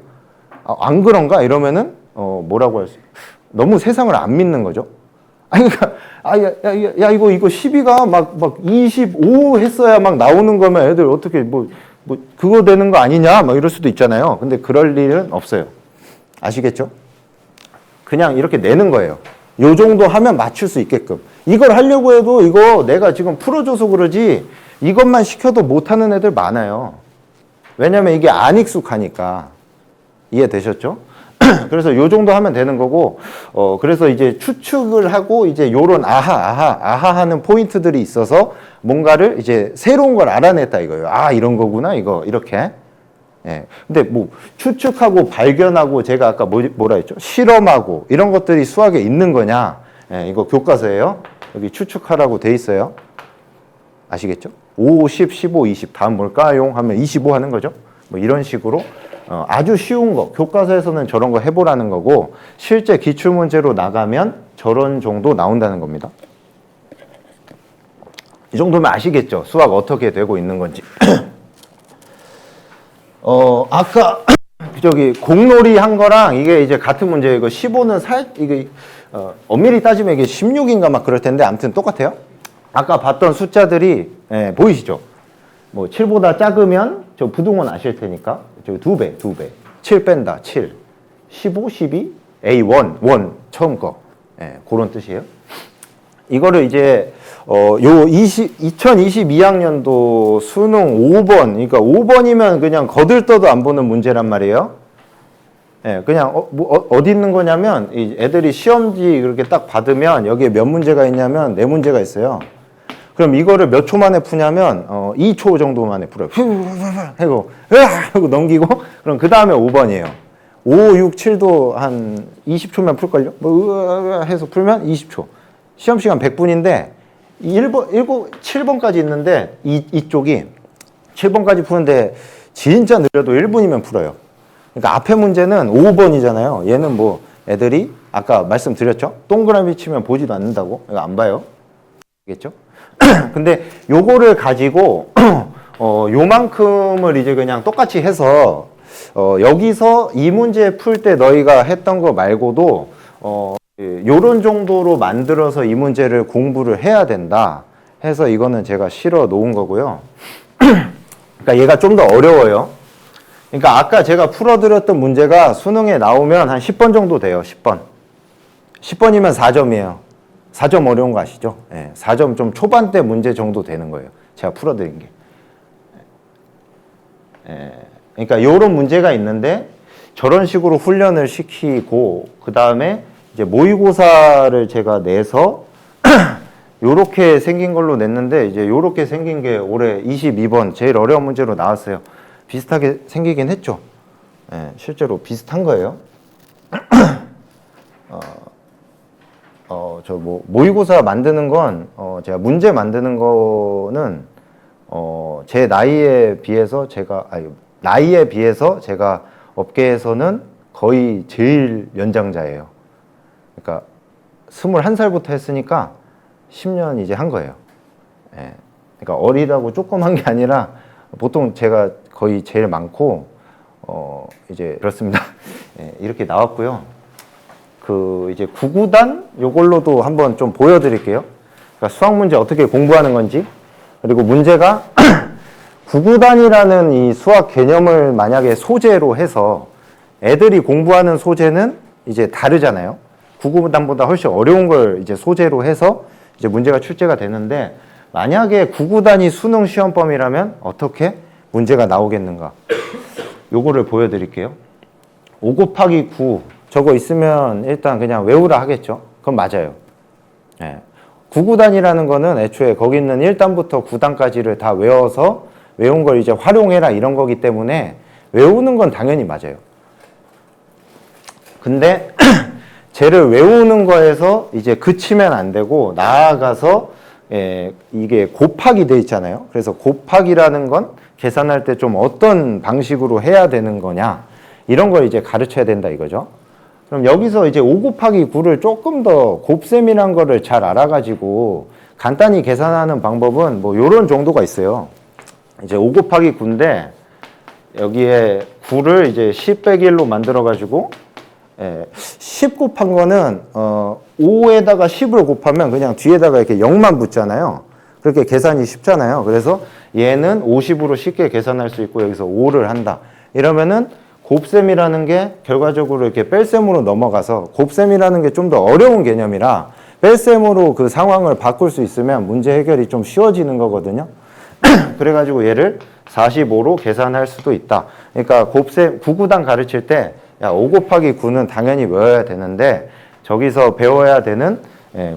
안 그런가? 이러면은 뭐라고 할 수? 너무 세상을 안 믿는 거죠. 그러니까 이거 12가 막 25 했어야 막 나오는 거면 애들 어떻게 뭐 그거 되는 거 아니냐? 막 이럴 수도 있잖아요. 근데 그럴 일은 없어요. 아시겠죠? 그냥 이렇게 내는 거예요. 요 정도 하면 맞출 수 있게끔. 이걸 하려고 해도 이거 내가 지금 풀어줘서 그러지 이것만 시켜도 못하는 애들 많아요. 왜냐면 이게 안 익숙하니까. 이해되셨죠? 그래서 요 정도 하면 되는 거고, 그래서 이제 추측을 하고, 이제 요런 아하 하는 포인트들이 있어서 뭔가를 이제 새로운 걸 알아냈다 이거예요. 아, 이런 거구나, 이거, 이렇게. 예. 근데 뭐, 추측하고 발견하고, 제가 아까 뭐라 했죠? 실험하고, 이런 것들이 수학에 있는 거냐? 예, 이거 교과서예요. 여기 추측하라고 돼 있어요. 아시겠죠? 5, 10, 15, 20. 다음 뭘까요? 하면 25 하는 거죠. 뭐 이런 식으로. 아주 쉬운 거, 교과서에서는 저런 거 해보라는 거고, 실제 기출문제로 나가면 저런 정도 나온다는 겁니다. 이 정도면 아시겠죠? 수학 어떻게 되고 있는 건지. 아까 저기 공놀이 한 거랑 이게 이제 같은 문제예요. 이거 15는 이게 엄밀히 따지면 이게 16인가 막 그럴 텐데 아무튼 똑같아요. 아까 봤던 숫자들이 보이시죠? 뭐 7보다 작으면 저 부등원 아실 테니까 저기 2배. 7 뺀다. 7. 15, 12, A1, 1 처음 거. 그런 뜻이에요. 이거를 이제 요 2022학년도 수능 5번. 그러니까 5번이면 그냥 거들떠도 안 보는 문제란 말이에요. 그냥 어디 있는 거냐면 이 애들이 시험지 그렇게 딱 받으면 여기에 몇 문제가 있냐면 4문제가 있어요. 그럼 이거를 몇 초 만에 푸냐면 2초 정도 만에 풀어요. 하고 넘기고 그럼 그 다음에 5번이에요. 5, 6, 7도 한 20초면 풀걸요? 해서 풀면 20초. 시험 시간 100분인데 7번까지 있는데 이쪽이 7번까지 푸는데 진짜 느려도 1분이면 풀어요. 그러니까 앞에 문제는 5번이잖아요. 얘는 뭐 애들이 아까 말씀드렸죠? 동그라미 치면 보지도 않는다고. 이거 안 봐요. 알겠죠? 근데 요거를 가지고 요만큼을 이제 그냥 똑같이 해서 여기서 이 문제 풀 때 너희가 했던 거 말고도 요런 정도로 만들어서 이 문제를 공부를 해야 된다 해서 이거는 제가 실어 놓은 거고요. 그러니까 얘가 좀 더 어려워요. 그러니까 아까 제가 풀어드렸던 문제가 수능에 나오면 한 10번 정도 돼요. 10번. 10번이면 4점이에요. 4점 어려운 거 아시죠? 4점 좀 초반대 문제 정도 되는 거예요. 제가 풀어드린 게. 그러니까 이런 문제가 있는데 저런 식으로 훈련을 시키고 그 다음에 이제 모의고사를 제가 내서 요렇게 생긴 걸로 냈는데 이제 요렇게 생긴 게 올해 22번 제일 어려운 문제로 나왔어요. 비슷하게 생기긴 했죠. 실제로 비슷한 거예요. 저 뭐 모의고사 만드는 건 제가 문제 만드는 거는 제 나이에 비해서 제가 업계에서는 거의 제일 연장자예요. 그러니까 21살부터 했으니까 10년 이제 한 거예요. 그러니까 어리다고 조금 한 게 아니라 보통 제가 거의 제일 많고 이제 그렇습니다. 이렇게 나왔고요. 그 이제 구구단 요걸로도 한번 좀 보여드릴게요. 그러니까 수학 문제 어떻게 공부하는 건지, 그리고 문제가 구구단이라는 이 수학 개념을 만약에 소재로 해서 애들이 공부하는 소재는 이제 다르잖아요. 구구단보다 훨씬 어려운 걸 이제 소재로 해서 이제 문제가 출제가 되는데, 만약에 구구단이 수능 시험범위라면 어떻게 문제가 나오겠는가? 요거를 보여드릴게요. 5 곱하기 9 저거 있으면 일단 그냥 외우라 하겠죠. 그건 맞아요. 9구단이라는 거는 애초에 거기 있는 1단부터 9단까지를 다 외워서 외운 걸 이제 활용해라 이런 거기 때문에 외우는 건 당연히 맞아요. 근데 쟤를 외우는 거에서 이제 그치면 안 되고 나아가서 이게 곱하기 돼 있잖아요. 그래서 곱하기라는 건 계산할 때 좀 어떤 방식으로 해야 되는 거냐 이런 걸 이제 가르쳐야 된다 이거죠. 그럼 여기서 이제 5 곱하기 9를 조금 더 곱셈이란 거를 잘 알아가지고 간단히 계산하는 방법은 뭐 요런 정도가 있어요. 이제 5 곱하기 9인데 여기에 9를 이제 10 빼기 1로 만들어가지고 10 곱한 거는 5에다가 10을 곱하면 그냥 뒤에다가 이렇게 0만 붙잖아요. 그렇게 계산이 쉽잖아요. 그래서 얘는 50으로 쉽게 계산할 수 있고 여기서 5를 한다. 이러면은 곱셈이라는 게 결과적으로 이렇게 뺄셈으로 넘어가서 곱셈이라는 게 좀 더 어려운 개념이라 뺄셈으로 그 상황을 바꿀 수 있으면 문제 해결이 좀 쉬워지는 거거든요. 그래가지고 얘를 45로 계산할 수도 있다. 그러니까 곱셈 9구단 가르칠 때 야, 5 곱하기 9는 당연히 외워야 되는데 저기서 배워야 되는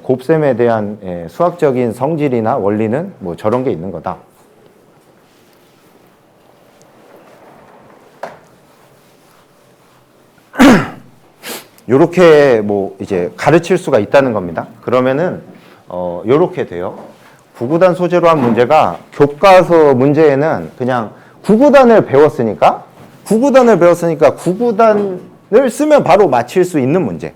곱셈에 대한 수학적인 성질이나 원리는 뭐 저런 게 있는 거다. 요렇게 뭐 이제 가르칠 수가 있다는 겁니다. 그러면은 요렇게 돼요. 9구단 소재로 한 문제가 교과서 문제에는 그냥 9구단을 배웠으니까 9구단을 쓰면 바로 맞힐 수 있는 문제.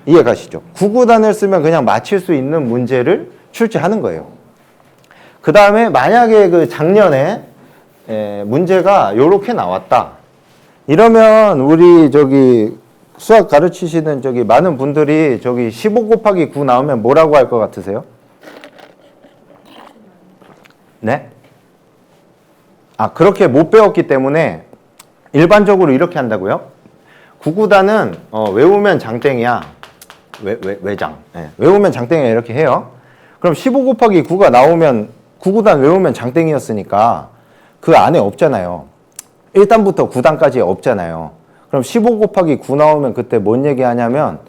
이해가시죠? 9구단을 쓰면 그냥 맞힐 수 있는 문제를 출제하는 거예요. 그 다음에 만약에 그 작년에 문제가 요렇게 나왔다. 이러면 우리 저기 수학 가르치시는 저기 많은 분들이 저기 15 곱하기 9 나오면 뭐라고 할 것 같으세요? 네? 아, 그렇게 못 배웠기 때문에 일반적으로 이렇게 한다고요? 9구단은 외우면 장땡이야. 외장. 네. 외우면 장땡이야 이렇게 해요. 그럼 15 곱하기 9가 나오면 9구단 외우면 장땡이었으니까 그 안에 없잖아요. 1단부터 9단까지 없잖아요. 그럼 15 곱하기 9 나오면 그때 뭔 얘기 하냐면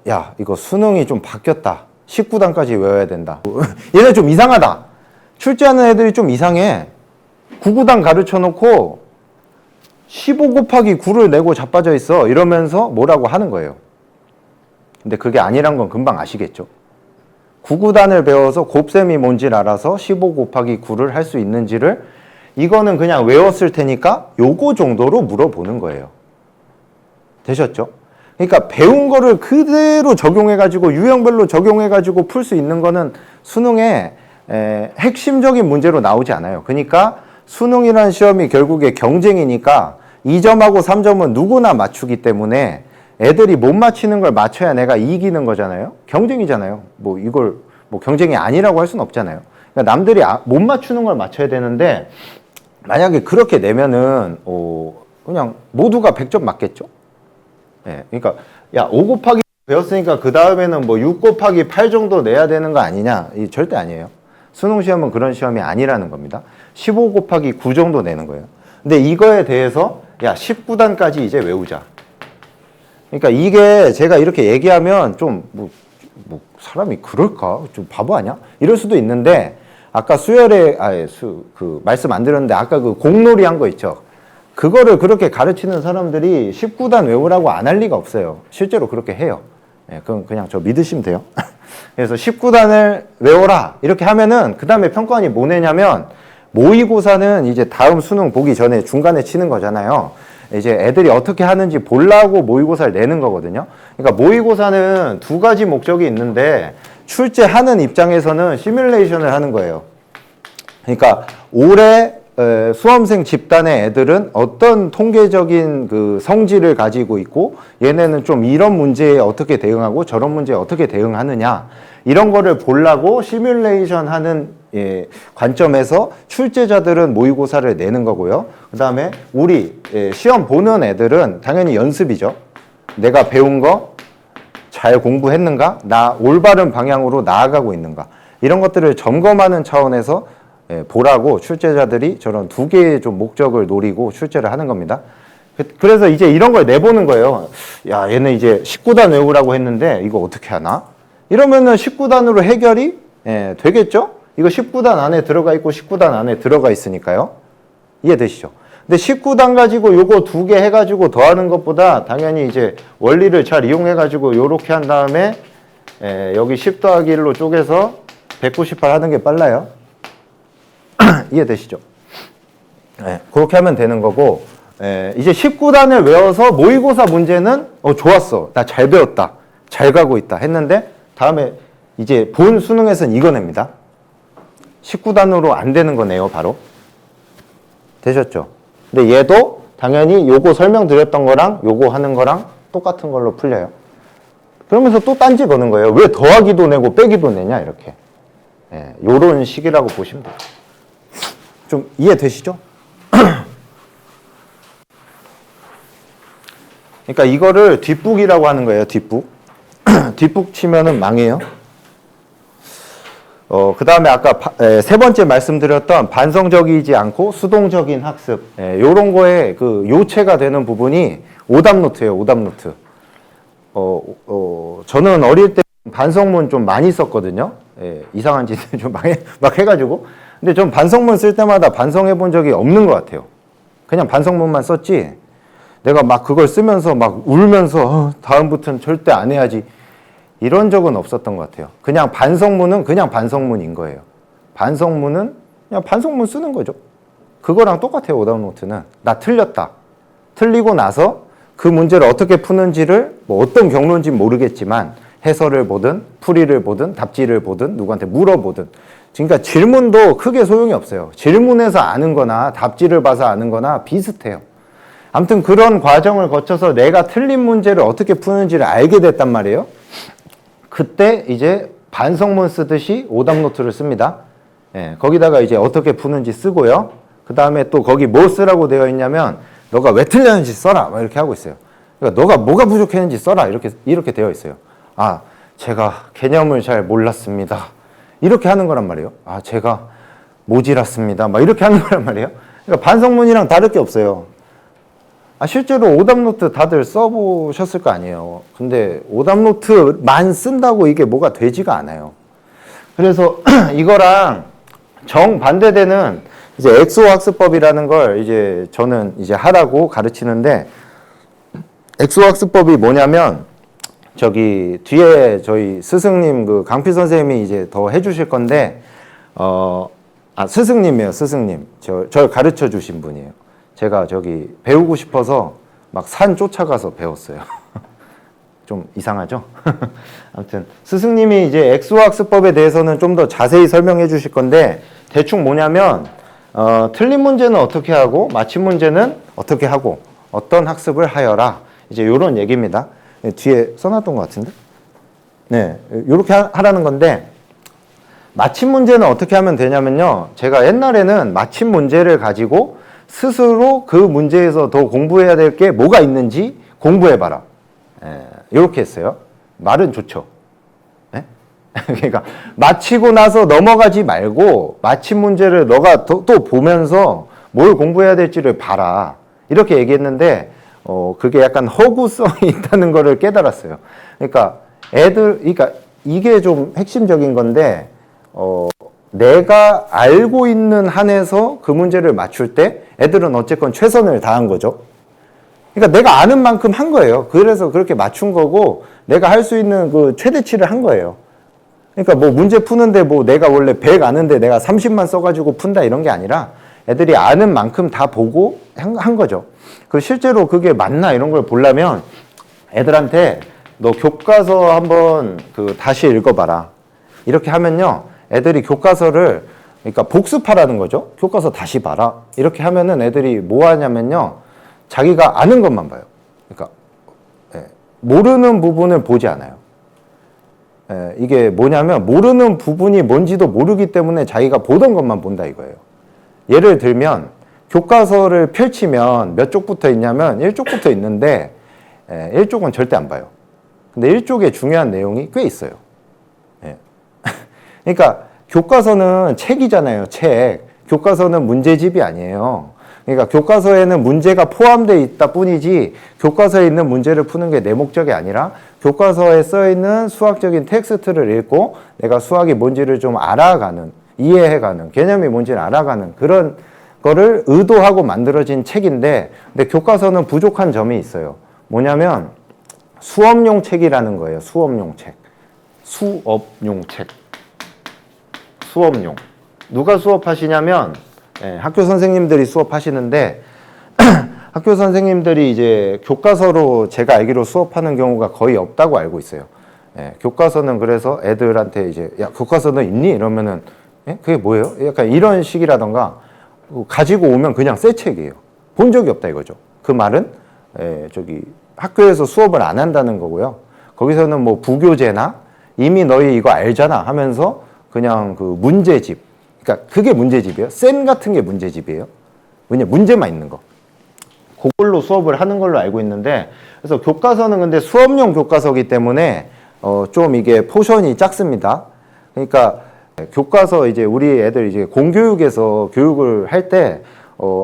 야, 이거 수능이 좀 바뀌었다. 19단까지 외워야 된다. 얘네 좀 이상하다. 출제하는 애들이 좀 이상해. 9구단 가르쳐 놓고 15 곱하기 9를 내고 자빠져 있어. 이러면서 뭐라고 하는 거예요. 근데 그게 아니란 건 금방 아시겠죠? 9구단을 배워서 곱셈이 뭔지를 알아서 15 곱하기 9를 할 수 있는지를 이거는 그냥 외웠을 테니까 요거 정도로 물어보는 거예요. 되셨죠? 그러니까 배운 거를 그대로 적용해가지고 유형별로 적용해가지고 풀 수 있는 거는 수능에 핵심적인 문제로 나오지 않아요. 그러니까 수능이라는 시험이 결국에 경쟁이니까 2점하고 3점은 누구나 맞추기 때문에 애들이 못 맞히는 걸 맞춰야 내가 이기는 거잖아요. 경쟁이잖아요. 뭐 이걸 뭐 경쟁이 아니라고 할 수는 없잖아요. 그러니까 남들이 못 맞추는 걸 맞춰야 되는데 만약에 그렇게 내면은 그냥 모두가 100점 맞겠죠? 예, 그러니까 야, 5 곱하기 배웠으니까 그 다음에는 뭐 6 곱하기 8 정도 내야 되는 거 아니냐? 이 절대 아니에요. 수능 시험은 그런 시험이 아니라는 겁니다. 15 곱하기 9 정도 내는 거예요. 근데 이거에 대해서 야, 19단까지 이제 외우자. 그러니까 이게 제가 이렇게 얘기하면 좀 뭐 사람이 그럴까? 좀 바보 아니야? 이럴 수도 있는데 아까 수열에 그 말씀 안 드렸는데 아까 그 공놀이 한 거 있죠. 그거를 그렇게 가르치는 사람들이 19단 외우라고 안 할 리가 없어요. 실제로 그렇게 해요. 예, 그럼 그냥 저 믿으시면 돼요. 그래서 19단을 외워라 이렇게 하면은 그 다음에 평가원이 뭐 내냐면 모의고사는 이제 다음 수능 보기 전에 중간에 치는 거잖아요. 이제 애들이 어떻게 하는지 보려고 모의고사를 내는 거거든요. 그러니까 모의고사는 두 가지 목적이 있는데 출제하는 입장에서는 시뮬레이션을 하는 거예요. 그러니까 올해 수험생 집단의 애들은 어떤 통계적인 그 성질을 가지고 있고 얘네는 좀 이런 문제에 어떻게 대응하고 저런 문제에 어떻게 대응하느냐 이런 거를 보려고 시뮬레이션 하는 관점에서 출제자들은 모의고사를 내는 거고요. 그 다음에 우리 시험 보는 애들은 당연히 연습이죠. 내가 배운 거 잘 공부했는가? 나 올바른 방향으로 나아가고 있는가? 이런 것들을 점검하는 차원에서 보라고 출제자들이 저런 두 개의 좀 목적을 노리고 출제를 하는 겁니다. 그래서 이제 이런 걸 내보는 거예요. 야, 얘는 이제 19단 외우라고 했는데 이거 어떻게 하나? 이러면은 19단으로 해결이 되겠죠? 이거 19단 안에 들어가 있고 19단 안에 들어가 있으니까요. 이해되시죠? 근데 19단 가지고 요거 두 개 해가지고 더하는 것보다 당연히 이제 원리를 잘 이용해가지고 요렇게 한 다음에 여기 10 더하기 1로 쪼개서 198 하는 게 빨라요. 이해되시죠? 네, 그렇게 하면 되는 거고 이제 19단을 외워서 모의고사 문제는 좋았어. 나 잘 배웠다. 잘 가고 있다. 했는데 다음에 이제 본 수능에서는 이거 냅니다. 19단으로 안 되는 거네요. 바로. 되셨죠? 근데 얘도 당연히 요거 설명드렸던 거랑 요거 하는 거랑 똑같은 걸로 풀려요. 그러면서 또 딴지 거는 거예요. 왜 더하기도 내고 빼기도 내냐 이렇게. 요런 식이라고 보시면 돼요. 좀 이해되시죠? 그러니까 이거를 뒷북이라고 하는 거예요. 뒷북. 뒷북 치면은 망해요. 그 다음에 아까 세 번째 말씀드렸던 반성적이지 않고 수동적인 학습, 요런 거에 그 요체가 되는 부분이 오답 노트예요, 오답 노트. 저는 어릴 때 반성문 좀 많이 썼거든요. 이상한 짓을 좀 막 해가지고. 근데 전 반성문 쓸 때마다 반성해 본 적이 없는 것 같아요. 그냥 반성문만 썼지, 내가 막 그걸 쓰면서 막 울면서 다음부터는 절대 안 해야지, 이런 적은 없었던 것 같아요. 그냥 반성문은 그냥 반성문인 거예요. 반성문은 그냥 반성문 쓰는 거죠. 그거랑 똑같아요, 오답 노트는. 나 틀렸다. 틀리고 나서 그 문제를 어떻게 푸는지를 뭐 어떤 경로인지 모르겠지만 해설을 보든 풀이를 보든 답지를 보든 누구한테 물어보든, 그러니까 질문도 크게 소용이 없어요. 질문에서 아는 거나 답지를 봐서 아는 거나 비슷해요. 아무튼 그런 과정을 거쳐서 내가 틀린 문제를 어떻게 푸는지를 알게 됐단 말이에요. 그때 이제 반성문 쓰듯이 오답 노트를 씁니다. 거기다가 이제 어떻게 푸는지 쓰고요. 그 다음에 또 거기 뭐 쓰라고 되어 있냐면, 너가 왜 틀렸는지 써라, 막 이렇게 하고 있어요. 그러니까 너가 뭐가 부족했는지 써라, 이렇게 되어 있어요. 아, 제가 개념을 잘 몰랐습니다, 이렇게 하는 거란 말이에요. 아, 제가 모질았습니다, 막 이렇게 하는 거란 말이에요. 그러니까 반성문이랑 다를 게 없어요. 실제로 오답노트 다들 써보셨을 거 아니에요. 근데 오답노트만 쓴다고 이게 뭐가 되지가 않아요. 그래서 이거랑 정반대되는 이제 엑소 학습법이라는 걸 이제 저는 이제 하라고 가르치는데, 엑소 학습법이 뭐냐면, 저기 뒤에 저희 스승님 그 강필 선생님이 이제 더 해주실 건데, 스승님이에요, 스승님. 저 가르쳐 주신 분이에요. 제가 저기 배우고 싶어서 막 산 쫓아가서 배웠어요. 좀 이상하죠? 아무튼 스승님이 이제 엑소 학습법에 대해서는 좀 더 자세히 설명해 주실 건데, 대충 뭐냐면 틀린 문제는 어떻게 하고 맞힌 문제는 어떻게 하고 어떤 학습을 하여라, 이제 요런 얘기입니다. 뒤에 써놨던 것 같은데, 네, 요렇게 하라는 건데, 맞힌 문제는 어떻게 하면 되냐면요, 제가 옛날에는 맞힌 문제를 가지고 스스로 그 문제에서 더 공부해야 될 게 뭐가 있는지 공부해봐라, 이렇게 했어요. 말은 좋죠. 그러니까 마치고 나서 넘어가지 말고 맞힌 문제를 너가 또 보면서 뭘 공부해야 될지를 봐라, 이렇게 얘기했는데, 그게 약간 허구성이 있다는 거를 깨달았어요. 그러니까 그러니까 이게 좀 핵심적인 건데, 내가 알고 있는 한에서 그 문제를 맞출 때 애들은 어쨌건 최선을 다한 거죠. 그러니까 내가 아는 만큼 한 거예요. 그래서 그렇게 맞춘 거고, 내가 할 수 있는 그 최대치를 한 거예요. 그러니까 뭐 문제 푸는데 뭐 내가 원래 100 아는데 내가 30만 써가지고 푼다, 이런 게 아니라 애들이 아는 만큼 다 보고 한 거죠. 그 실제로 그게 맞나 이런 걸 보려면 애들한테 너 교과서 한번 다시 읽어봐라, 이렇게 하면요, 애들이 교과서를, 그러니까 복습하라는 거죠. 교과서 다시 봐라, 이렇게 하면은 애들이 뭐 하냐면요, 자기가 아는 것만 봐요. 그러니까 모르는 부분을 보지 않아요. 이게 뭐냐면 모르는 부분이 뭔지도 모르기 때문에 자기가 보던 것만 본다, 이거예요. 예를 들면 교과서를 펼치면 몇 쪽부터 있냐면 1쪽부터 있는데 1쪽은 절대 안 봐요. 근데 1쪽에 중요한 내용이 꽤 있어요. 그러니까 교과서는 책이잖아요, 책. 교과서는 문제집이 아니에요. 그러니까 교과서에는 문제가 포함되어 있다 뿐이지, 교과서에 있는 문제를 푸는 게 내 목적이 아니라 교과서에 써 있는 수학적인 텍스트를 읽고 내가 수학이 뭔지를 좀 알아가는, 이해해가는, 개념이 뭔지를 알아가는 그런 거를 의도하고 만들어진 책인데, 근데 교과서는 부족한 점이 있어요. 뭐냐면 수업용 책이라는 거예요. 수업용 책. 수업용 책. 수업용. 누가 수업하시냐면 학교 선생님들이 수업하시는데, 학교 선생님들이 이제 교과서로 제가 알기로 수업하는 경우가 거의 없다고 알고 있어요. 교과서는 그래서 애들한테 이제 야, 교과서는 있니? 이러면은 그게 뭐예요? 약간 이런 식이라던가, 가지고 오면 그냥 새 책이에요. 본 적이 없다, 이거죠. 그 말은 저기 학교에서 수업을 안 한다는 거고요. 거기서는 뭐 부교재나 이미 너희 이거 알잖아 하면서 그냥 그 문제집, 그러니까 그게 문제집이에요. 쌤 같은 게 문제집이에요. 왜냐, 문제만 있는 거. 그걸로 수업을 하는 걸로 알고 있는데, 그래서 교과서는 근데 수업용 교과서이기 때문에 좀 이게 포션이 작습니다. 그러니까 교과서 이제 우리 애들 이제 공교육에서 교육을 할 때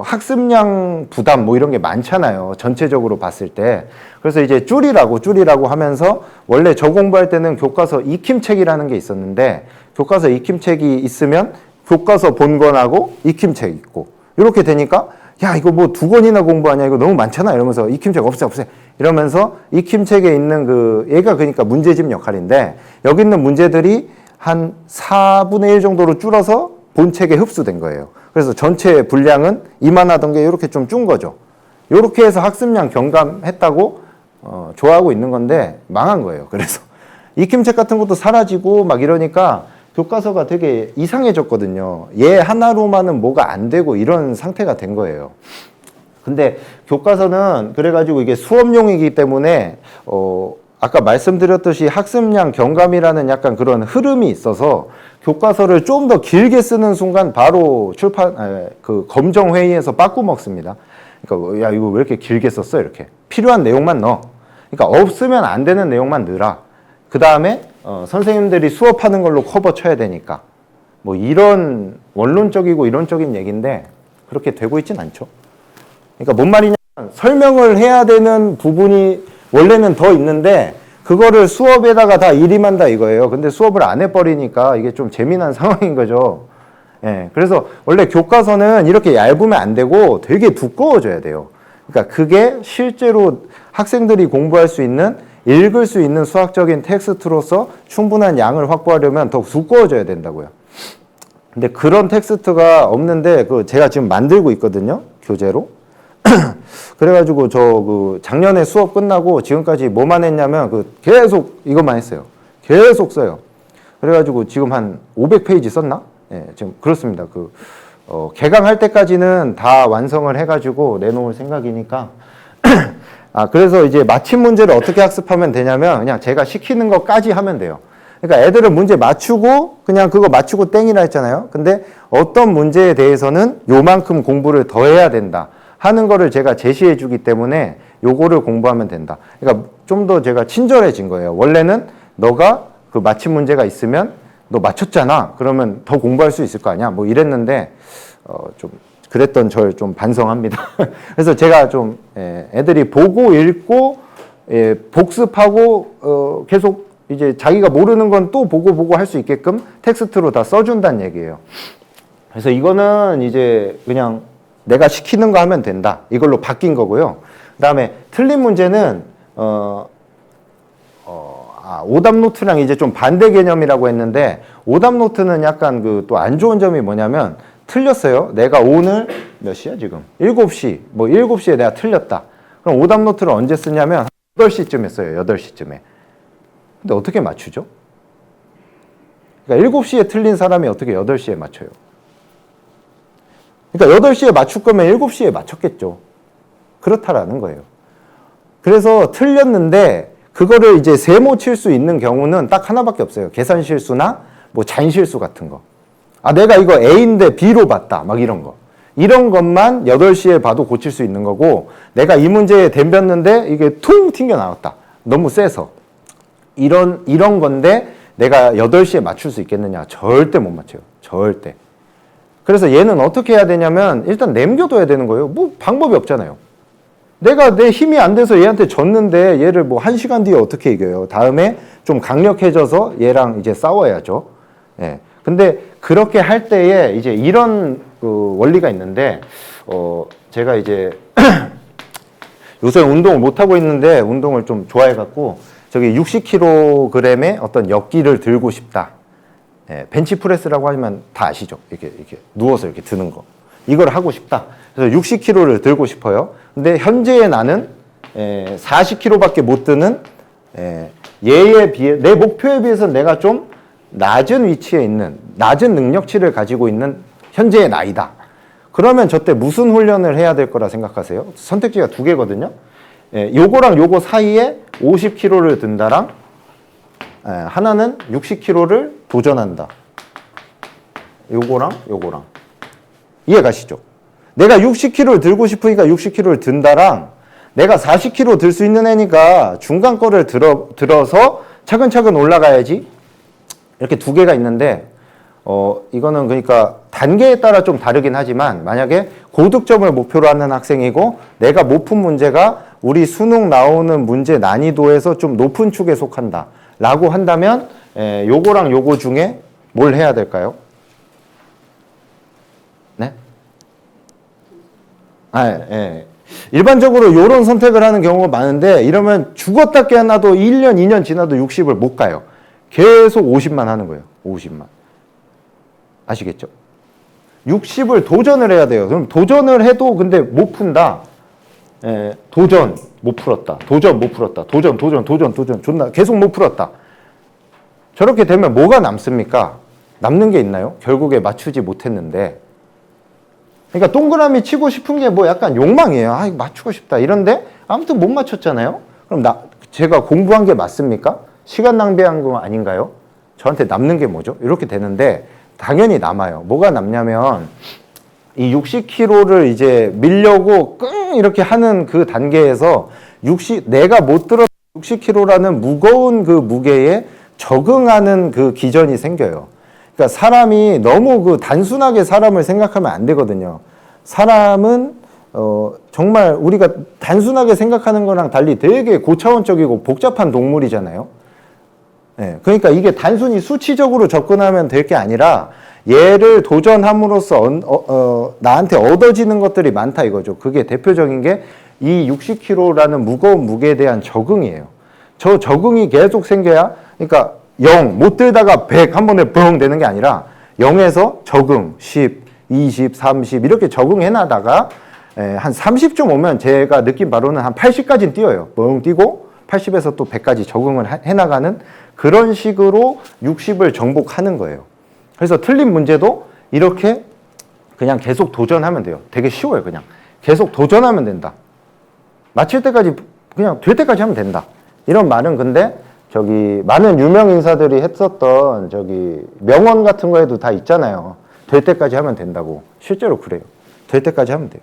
학습량 부담 뭐 이런 게 많잖아요. 전체적으로 봤을 때. 그래서 이제 줄이라고 하면서 원래 저 공부할 때는 교과서 익힘책이라는 게 있었는데 교과서 익힘책이 있으면 교과서 본권하고 익힘책 있고 이렇게 되니까 야 이거 뭐 2권이나 공부하냐 이거 너무 많잖아 이러면서 익힘책 없애 이러면서 익힘책에 있는 그 얘가 그러니까 문제집 역할인데 여기 있는 문제들이 한 4분의 1 정도로 줄어서 본책에 흡수된 거예요. 그래서 전체 분량은 이만하던 게 이렇게 좀 준 거죠. 이렇게 해서 학습량 경감했다고 좋아하고 있는 건데 망한 거예요. 그래서 익힘책 같은 것도 사라지고 막 이러니까 교과서가 되게 이상해졌거든요. 얘 하나로만은 뭐가 안 되고 이런 상태가 된 거예요. 근데 교과서는 그래가지고 이게 수업용이기 때문에 아까 말씀드렸듯이 학습량 경감이라는 약간 그런 흐름이 있어서 교과서를 좀 더 길게 쓰는 순간 바로 그 검정회의에서 빠꾸 먹습니다. 그러니까 야 이거 왜 이렇게 길게 썼어 이렇게 필요한 내용만 넣어. 그러니까 없으면 안 되는 내용만 넣으라. 그 다음에 선생님들이 수업하는 걸로 커버 쳐야 되니까 뭐 이런 원론적이고 이론적인 얘기인데 그렇게 되고 있진 않죠. 그러니까 뭔 말이냐면 설명을 해야 되는 부분이 원래는 더 있는데 그거를 수업에다가 다 일임한다 이거예요. 근데 수업을 안 해버리니까 이게 좀 재미난 상황인 거죠. 예, 그래서 원래 교과서는 이렇게 얇으면 안 되고 되게 두꺼워져야 돼요. 그러니까 그게 실제로 학생들이 공부할 수 있는 읽을 수 있는 수학적인 텍스트로서 충분한 양을 확보하려면 더 두꺼워져야 된다고요. 근데 그런 텍스트가 없는데 제가 지금 만들고 있거든요. 교재로. 그래가지고 그 작년에 수업 끝나고 지금까지 뭐만 했냐면 계속 이것만 했어요. 계속 써요. 그래가지고 지금 한 500페이지 썼나? 예, 지금 그렇습니다. 개강할 때까지는 다 완성을 해가지고 내놓을 생각이니까. 그래서 이제 맞힌 문제를 어떻게 학습하면 되냐면 그냥 제가 시키는 것까지 하면 돼요. 그러니까 애들은 문제 맞추고 그냥 그거 맞추고 땡이라 했잖아요. 근데 어떤 문제에 대해서는 요만큼 공부를 더 해야 된다 하는 거를 제가 제시해 주기 때문에 요거를 공부하면 된다. 그러니까 좀 더 제가 친절해진 거예요. 원래는 너가 그 맞힌 문제가 있으면 너 맞췄잖아. 그러면 더 공부할 수 있을 거 아니야. 뭐 이랬는데 좀 그랬던 절 좀 반성합니다. 그래서 제가 좀 애들이 보고 읽고 복습하고 계속 이제 자기가 모르는 건 또 보고 할 수 있게끔 텍스트로 다 써준다는 얘기예요. 그래서 이거는 이제 그냥 내가 시키는 거 하면 된다. 이걸로 바뀐 거고요. 그 다음에 틀린 문제는 오답 노트랑 이제 좀 반대 개념이라고 했는데 오답 노트는 약간 또 안 좋은 점이 뭐냐면 틀렸어요. 내가 오늘 몇 시야 지금? 7시. 뭐 7시에 내가 틀렸다. 그럼 오답 노트를 언제 쓰냐면 8시쯤에 써요. 8시쯤에. 근데 어떻게 맞추죠? 그러니까 7시에 틀린 사람이 어떻게 8시에 맞춰요? 그러니까 8시에 맞출 거면 7시에 맞췄겠죠. 그렇다라는 거예요. 그래서 틀렸는데 그거를 이제 세모 칠 수 있는 경우는 딱 하나밖에 없어요. 계산 실수나 뭐 잔 실수 같은 거. 내가 이거 A인데 B로 봤다. 막 이런 거. 이런 것만 8시에 봐도 고칠 수 있는 거고 내가 이 문제에 덤볐는데 이게 퉁 튕겨 나왔다. 너무 세서. 이런 건데 내가 8시에 맞출 수 있겠느냐? 절대 못 맞춰요. 절대. 그래서 얘는 어떻게 해야 되냐면 일단 남겨둬야 되는 거예요. 뭐 방법이 없잖아요. 내가 내 힘이 안 돼서 얘한테 졌는데 얘를 뭐 1시간 뒤에 어떻게 이겨요? 다음에 좀 강력해져서 얘랑 이제 싸워야죠. 예. 근데 그렇게 할 때에 이제 이런 원리가 있는데 제가 이제 요새 운동을 못 하고 있는데 운동을 좀 좋아해갖고 저기 60kg의 어떤 역기를 들고 싶다. 예, 벤치프레스라고 하면 다 아시죠? 이렇게 누워서 이렇게 드는 거. 이걸 하고 싶다. 그래서 60kg를 들고 싶어요. 근데 현재의 나는 40kg밖에 못 드는 얘에 비해 내 목표에 비해서 내가 좀 낮은 위치에 있는 낮은 능력치를 가지고 있는 현재의 나이다. 그러면 저때 무슨 훈련을 해야 될 거라 생각하세요? 선택지가 2개거든요. 요거랑 요거 사이에 50kg를 든다랑 하나는 60kg를 도전한다. 요거랑 요거랑. 이해 가시죠? 내가 60kg를 들고 싶으니까 60kg를 든다랑 내가 40kg 들 수 있는 애니까 중간 거를 들어서 차근차근 올라가야지. 이렇게 2개가 있는데 이거는 그러니까 단계에 따라 좀 다르긴 하지만 만약에 고득점을 목표로 하는 학생이고 내가 못 푼 문제가 우리 수능 나오는 문제 난이도에서 좀 높은 축에 속한다 라고 한다면 요거랑 요거 중에 뭘 해야 될까요? 네? 일반적으로 이런 선택을 하는 경우가 많은데 이러면 죽었다 깨어나도 1년, 2년 지나도 60을 못 가요. 계속 50만 하는 거예요. 50만. 아시겠죠? 60을 도전을 해야 돼요. 그럼 도전을 해도 근데 못 푼다. 도전 못 풀었다. 도전 못 풀었다. 도전 존나 계속 못 풀었다. 저렇게 되면 뭐가 남습니까? 남는 게 있나요? 결국에 맞추지 못했는데. 그러니까 동그라미 치고 싶은 게 뭐 약간 욕망이에요. 아, 이거 맞추고 싶다. 이런데 아무튼 못 맞췄잖아요? 그럼 제가 공부한 게 맞습니까? 시간 낭비한 거 아닌가요? 저한테 남는 게 뭐죠? 이렇게 되는데 당연히 남아요. 뭐가 남냐면 이 60kg를 이제 밀려고 끙 이렇게 하는 그 단계에서 내가 못 들어 60kg라는 무거운 그 무게에 적응하는 그 기전이 생겨요. 그러니까 사람이 너무 그 단순하게 사람을 생각하면 안 되거든요. 사람은 정말 우리가 단순하게 생각하는 거랑 달리 되게 고차원적이고 복잡한 동물이잖아요. 그러니까 이게 단순히 수치적으로 접근하면 될 게 아니라 얘를 도전함으로써 나한테 얻어지는 것들이 많다 이거죠. 그게 대표적인 게 이 60kg라는 무거운 무게에 대한 적응이에요. 저 적응이 계속 생겨야 그러니까 0, 못 들다가 100 한 번에 뻥 되는 게 아니라 0에서 적응, 10, 20, 30 이렇게 적응해 나다가 한 30쯤 오면 제가 느낀 바로는 한 80까지는 뛰어요. 뻥 뛰고 80에서 또 100까지 적응을 해 나가는 그런 식으로 60을 정복하는 거예요. 그래서 틀린 문제도 이렇게 그냥 계속 도전하면 돼요. 되게 쉬워요. 그냥 계속 도전하면 된다. 마칠 때까지 그냥 될 때까지 하면 된다. 이런 말은 근데 많은 유명 인사들이 했었던 명언 같은 거에도 다 있잖아요. 될 때까지 하면 된다고. 실제로 그래요. 될 때까지 하면 돼요.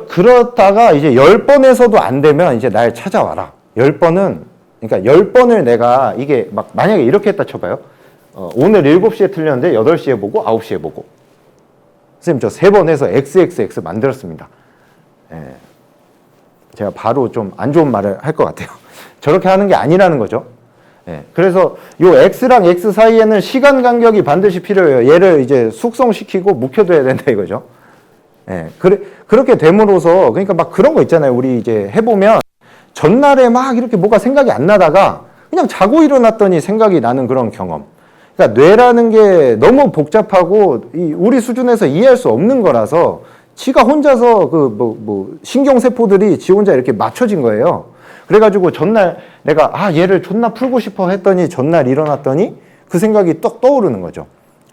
그러다가 이제 10번에서도 안 되면 이제 날 찾아와라. 10번은, 그러니까 10번을 내가 이게 막 만약에 이렇게 했다 쳐봐요. 오늘 7시에 틀렸는데 8시에 보고 9시에 보고. 선생님 저 3번 해서 XXX 만들었습니다. 제가 바로 좀 안 좋은 말을 할 것 같아요. 저렇게 하는 게 아니라는 거죠. 그래서 요 X랑 X 사이에는 시간 간격이 반드시 필요해요. 얘를 이제 숙성시키고 묵혀둬야 된다 이거죠. 그렇게 됨으로써, 그러니까 막 그런 거 있잖아요. 우리 이제 해보면 전날에 막 이렇게 뭐가 생각이 안 나다가 그냥 자고 일어났더니 생각이 나는 그런 경험. 그러니까 뇌라는 게 너무 복잡하고 우리 수준에서 이해할 수 없는 거라서 지가 혼자서 신경세포들이 지 혼자 이렇게 맞춰진 거예요. 그래가지고 전날 내가 얘를 존나 풀고 싶어 했더니 전날 일어났더니 그 생각이 떡 떠오르는 거죠.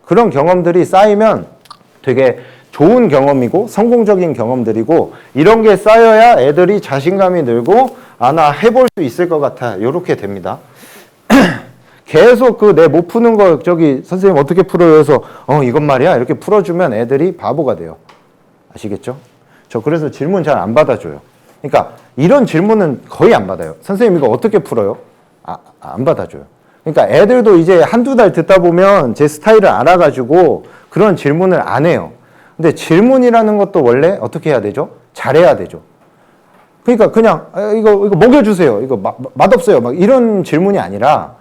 그런 경험들이 쌓이면 되게 좋은 경험이고 성공적인 경험들이고 이런 게 쌓여야 애들이 자신감이 늘고 나 해볼 수 있을 것 같아. 이렇게 됩니다. 계속 내 못 푸는 거 선생님 어떻게 풀어요? 해서 이건 말이야 이렇게 풀어주면 애들이 바보가 돼요. 아시겠죠? 저 그래서 질문 잘 안 받아줘요. 그러니까 이런 질문은 거의 안 받아요. 선생님 이거 어떻게 풀어요? 안 받아줘요. 그러니까 애들도 이제 한두 달 듣다 보면 제 스타일을 알아가지고 그런 질문을 안 해요. 근데 질문이라는 것도 원래 어떻게 해야 되죠? 잘해야 되죠. 그러니까 그냥 이거 먹여주세요. 이거 맛없어요. 막 이런 질문이 아니라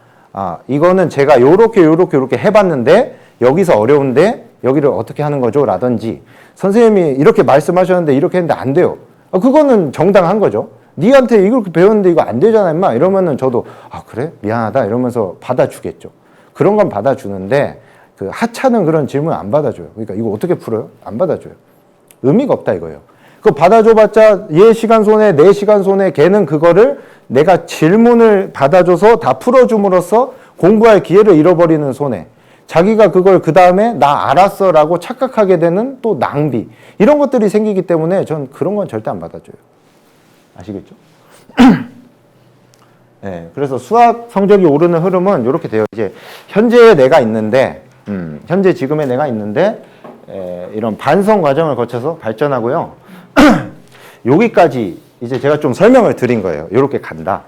이거는 제가 요렇게 해봤는데 여기서 어려운데 여기를 어떻게 하는 거죠? 라든지 선생님이 이렇게 말씀하셨는데 이렇게 했는데 안 돼요. 그거는 정당한 거죠. 니한테 이렇게 배웠는데 이거 안 되잖아 임마 이러면은 저도 그래? 미안하다 이러면서 받아주겠죠. 그런 건 받아주는데 그 하찮은 그런 질문 안 받아줘요. 그러니까 이거 어떻게 풀어요? 안 받아줘요. 의미가 없다 이거예요. 그거 받아줘봤자 얘 시간 손해 내 시간 손해 걔는 그거를 내가 질문을 받아줘서 다 풀어줌으로써 공부할 기회를 잃어버리는 손해. 자기가 그걸 그 다음에 나 알았어 라고 착각하게 되는 또 낭비. 이런 것들이 생기기 때문에 전 그런 건 절대 안 받아줘요. 아시겠죠? 그래서 수학 성적이 오르는 흐름은 이렇게 돼요. 이제 현재 내가 있는데, 현재 지금의 내가 있는데, 이런 반성 과정을 거쳐서 발전하고요. 여기까지 이제 제가 좀 설명을 드린 거예요. 이렇게 간다.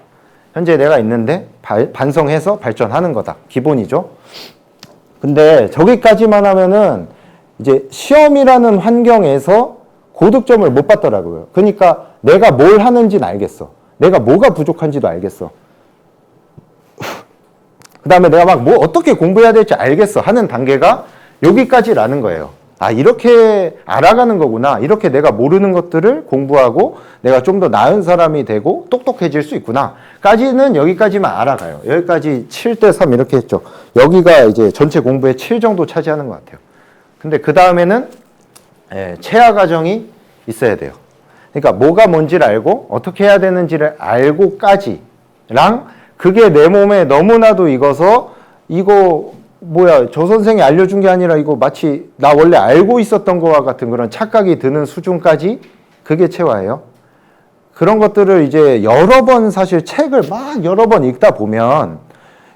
현재 내가 있는데 반성해서 발전하는 거다. 기본이죠. 근데 저기까지만 하면은 이제 시험이라는 환경에서 고득점을 못 받더라고요. 그러니까 내가 뭘 하는지는 알겠어. 내가 뭐가 부족한지도 알겠어. 그 다음에 내가 막 뭐 어떻게 공부해야 될지 알겠어 하는 단계가 여기까지라는 거예요. 아, 이렇게 알아가는 거구나. 이렇게 내가 모르는 것들을 공부하고 내가 좀 더 나은 사람이 되고 똑똑해질 수 있구나. 까지는 여기까지만 알아가요. 여기까지 7대 3 이렇게 했죠. 여기가 이제 전체 공부의 7 정도 차지하는 것 같아요. 근데 그 다음에는 체화 과정이 있어야 돼요. 그러니까 뭐가 뭔지를 알고 어떻게 해야 되는지를 알고까지랑 그게 내 몸에 너무나도 익어서 이거 뭐야 저 선생이 알려준 게 아니라 이거 마치 나 원래 알고 있었던 거와 같은 그런 착각이 드는 수준까지 그게 체화예요. 그런 것들을 이제 여러 번 사실 책을 막 여러 번 읽다 보면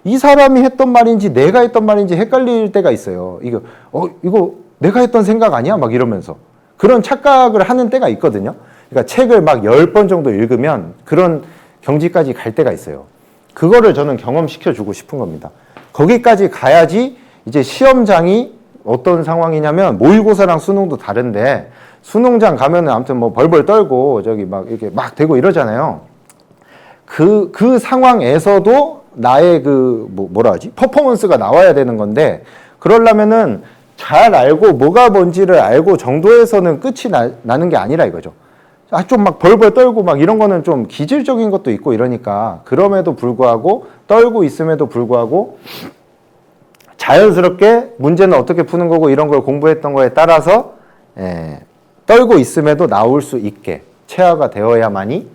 이 사람이 했던 말인지 내가 했던 말인지 헷갈릴 때가 있어요. 이거 내가 했던 생각 아니야? 막 이러면서 그런 착각을 하는 때가 있거든요. 그러니까 책을 막 10번 정도 읽으면 그런 경지까지 갈 때가 있어요. 그거를 저는 경험시켜 주고 싶은 겁니다. 거기까지 가야지 이제 시험장이 어떤 상황이냐면 모의고사랑 수능도 다른데 수능장 가면은 아무튼 뭐 벌벌 떨고 저기 막 이렇게 막 되고 이러잖아요. 그 상황에서도 나의 뭐라 하지? 퍼포먼스가 나와야 되는 건데 그러려면은 잘 알고 뭐가 뭔지를 알고 정도에서는 끝이 나는 게 아니라 이거죠. 좀 막 벌벌 떨고 막 이런 거는 좀 기질적인 것도 있고 이러니까 그럼에도 불구하고 떨고 있음에도 불구하고 자연스럽게 문제는 어떻게 푸는 거고 이런 걸 공부했던 거에 따라서 떨고 있음에도 나올 수 있게 체화가 되어야만이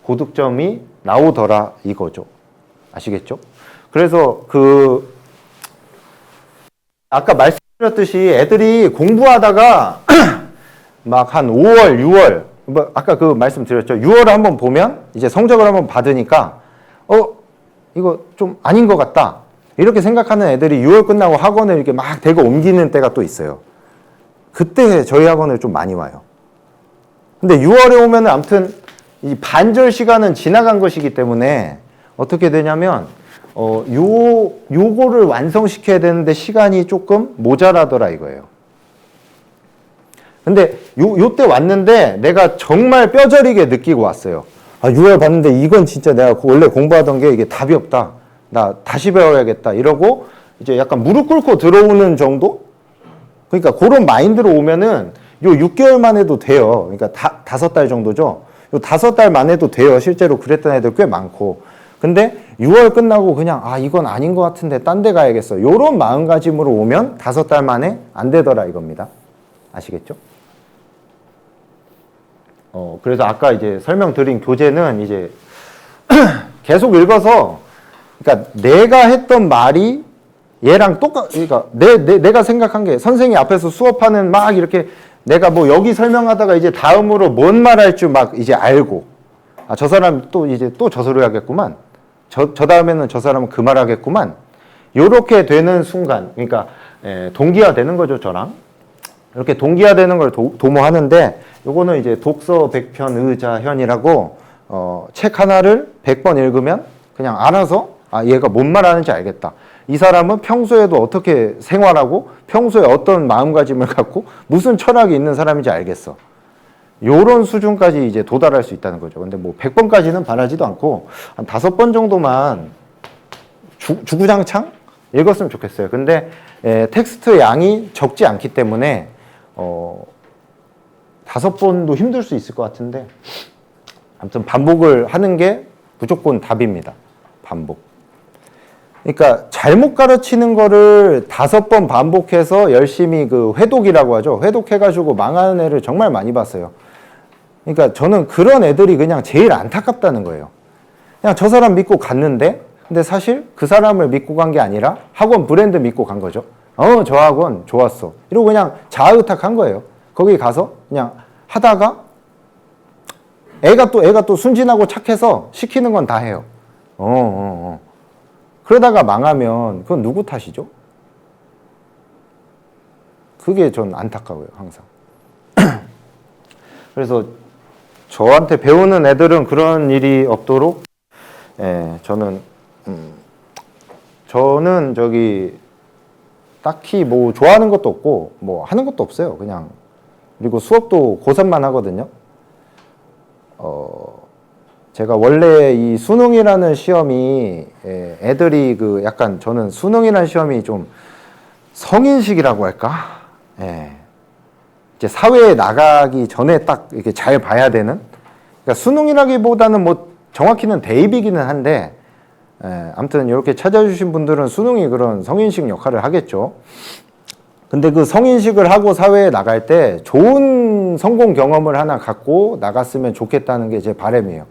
고득점이 나오더라 이거죠. 아시겠죠? 그래서 아까 말씀드렸듯이 애들이 공부하다가 막 한 5월, 6월 아까 그 말씀드렸죠. 6월을 한번 보면 이제 성적을 한번 받으니까 이거 좀 아닌 것 같다. 이렇게 생각하는 애들이 6월 끝나고 학원을 이렇게 막 대거 옮기는 때가 또 있어요. 그때 저희 학원을 좀 많이 와요. 근데 6월에 오면 아무튼 이 반절 시간은 지나간 것이기 때문에 어떻게 되냐면 요거를 완성시켜야 되는데 시간이 조금 모자라더라 이거예요. 근데 요때 왔는데 내가 정말 뼈저리게 느끼고 왔어요. 6월 봤는데 이건 진짜 내가 원래 공부하던 게 이게 답이 없다. 나 다시 배워야겠다. 이러고 이제 약간 무릎 꿇고 들어오는 정도? 그러니까 그런 마인드로 오면은 요 6개월만 해도 돼요. 그러니까 5달 정도죠. 요 5달만 해도 돼요. 실제로 그랬던 애들 꽤 많고. 근데 6월 끝나고 그냥 이건 아닌 것 같은데 딴 데 가야겠어. 요런 마음가짐으로 오면 5달 만에 안 되더라 이겁니다. 아시겠죠? 그래서 아까 이제 설명드린 교재는 이제 계속 읽어서 그러니까 내가 했던 말이 얘랑 그러니까 내가 생각한 게 선생님이 앞에서 수업하는 막 이렇게 내가 뭐 여기 설명하다가 이제 다음으로 뭔 말할 줄 막 이제 알고 저 사람 또 이제 또 저 소리 하겠구만 저 다음에는 저 사람은 그 말 하겠구만 요렇게 되는 순간 그러니까 동기화되는 거죠 저랑 이렇게 동기화되는 걸 도모하는데 요거는 이제 독서 100편 의자현이라고 책 하나를 100번 읽으면 그냥 알아서 얘가 뭔 말하는지 알겠다. 이 사람은 평소에도 어떻게 생활하고 평소에 어떤 마음가짐을 갖고 무슨 철학이 있는 사람인지 알겠어. 요런 수준까지 이제 도달할 수 있다는 거죠. 근데 뭐 100번까지는 바라지도 않고 한 5번 정도만 주구장창 읽었으면 좋겠어요. 근데 텍스트 양이 적지 않기 때문에 5번도 힘들 수 있을 것 같은데 아무튼 반복을 하는 게 무조건 답입니다. 반복. 그러니까 잘못 가르치는 거를 5번 반복해서 열심히 그 회독이라고 하죠. 회독해가지고 망하는 애를 정말 많이 봤어요. 그러니까 저는 그런 애들이 그냥 제일 안타깝다는 거예요. 그냥 저 사람 믿고 갔는데 근데 사실 그 사람을 믿고 간 게 아니라 학원 브랜드 믿고 간 거죠. 저 학원 좋았어. 이러고 그냥 자아의탁한 거예요. 거기 가서 그냥 하다가 애가 또 순진하고 착해서 시키는 건 다 해요. 그러다가 망하면 그건 누구 탓이죠? 그게 전 안타까워요, 항상. 그래서 저한테 배우는 애들은 그런 일이 없도록 저는 딱히 뭐 좋아하는 것도 없고 뭐 하는 것도 없어요. 그냥. 그리고 수업도 고3만 하거든요. 제가 원래 이 수능이라는 시험이 애들이 그 약간 저는 수능이라는 시험이 좀 성인식이라고 할까? 예. 이제 사회에 나가기 전에 딱 이렇게 잘 봐야 되는? 그러니까 수능이라기보다는 뭐 정확히는 대입이기는 한데, 아무튼 이렇게 찾아주신 분들은 수능이 그런 성인식 역할을 하겠죠. 근데 그 성인식을 하고 사회에 나갈 때 좋은 성공 경험을 하나 갖고 나갔으면 좋겠다는 게 제 바람이에요.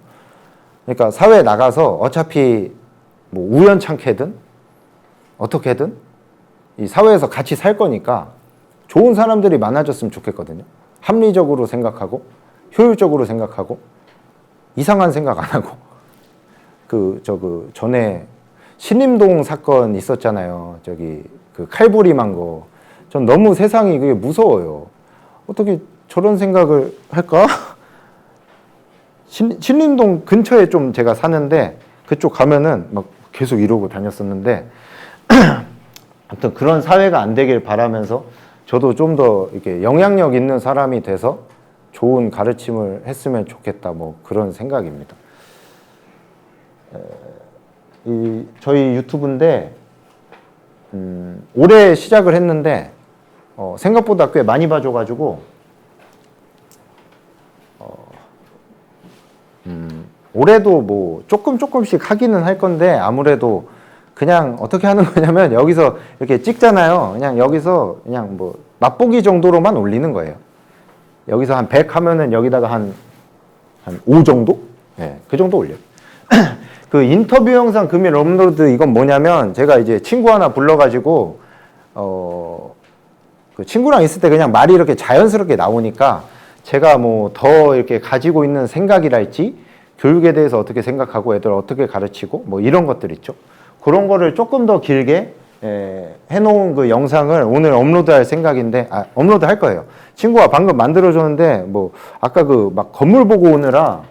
그러니까 사회에 나가서 어차피 뭐 우연찮게든 어떻게든 이 사회에서 같이 살 거니까 좋은 사람들이 많아졌으면 좋겠거든요. 합리적으로 생각하고 효율적으로 생각하고 이상한 생각 안 하고 그 전에 신림동 사건 있었잖아요. 저기 그 칼부림한 거. 전 너무 세상이 그게 무서워요. 어떻게 저런 생각을 할까? 신림동 근처에 좀 제가 사는데 그쪽 가면은 막 계속 이러고 다녔었는데 아무튼 그런 사회가 안 되길 바라면서 저도 좀 더 이렇게 영향력 있는 사람이 돼서 좋은 가르침을 했으면 좋겠다 뭐 그런 생각입니다. 저희 유튜브인데 올해 시작을 했는데 생각보다 꽤 많이 봐줘가지고 올해도 뭐 조금씩 하기는 할 건데 아무래도 그냥 어떻게 하는 거냐면 여기서 이렇게 찍잖아요. 그냥 여기서 그냥 뭐 맛보기 정도로만 올리는 거예요. 여기서 한 100 하면은 여기다가 한 5 정도? 네, 그 정도 올려요. 그 인터뷰 영상 금일 업로드 이건 뭐냐면 제가 이제 친구 하나 불러가지고 그 친구랑 있을 때 그냥 말이 이렇게 자연스럽게 나오니까 제가 뭐 더 이렇게 가지고 있는 생각이랄지 교육에 대해서 어떻게 생각하고 애들 어떻게 가르치고 뭐 이런 것들 있죠. 그런 거를 조금 더 길게 해놓은 그 영상을 오늘 업로드할 생각인데 업로드 할 거예요. 친구가 방금 만들어줬는데 뭐 아까 그 막 건물 보고 오느라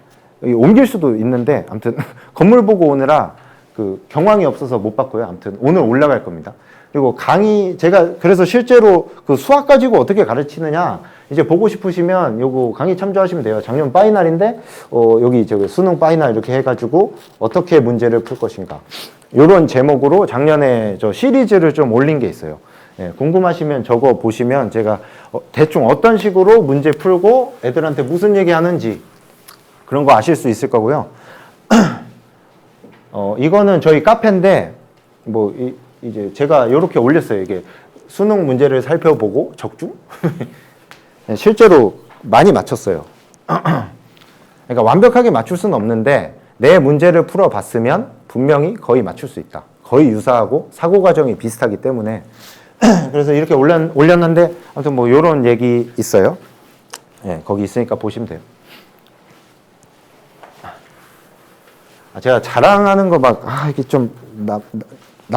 옮길 수도 있는데 아무튼 건물 보고 오느라 그 경황이 없어서 못 봤고요. 아무튼 오늘 올라갈 겁니다. 그리고 강의 제가 그래서 실제로 그 수학 가지고 어떻게 가르치느냐 이제 보고 싶으시면 요거 강의 참조하시면 돼요. 작년 파이널인데 여기 저기 수능 파이널 이렇게 해가지고 어떻게 문제를 풀 것인가 요런 제목으로 작년에 저 시리즈를 좀 올린 게 있어요. 예, 궁금하시면 저거 보시면 제가 대충 어떤 식으로 문제 풀고 애들한테 무슨 얘기 하는지 그런 거 아실 수 있을 거고요. 이거는 저희 카페인데 뭐 이제 제가 이렇게 올렸어요. 이게 수능 문제를 살펴보고 적중? 실제로 많이 맞췄어요. 그러니까 완벽하게 맞출 수는 없는데 내 문제를 풀어봤으면 분명히 거의 맞출 수 있다. 거의 유사하고 사고 과정이 비슷하기 때문에 그래서 이렇게 올렸는데 아무튼 뭐 이런 얘기 있어요. 예, 거기 있으니까 보시면 돼요. 제가 자랑하는 거 막 이게 좀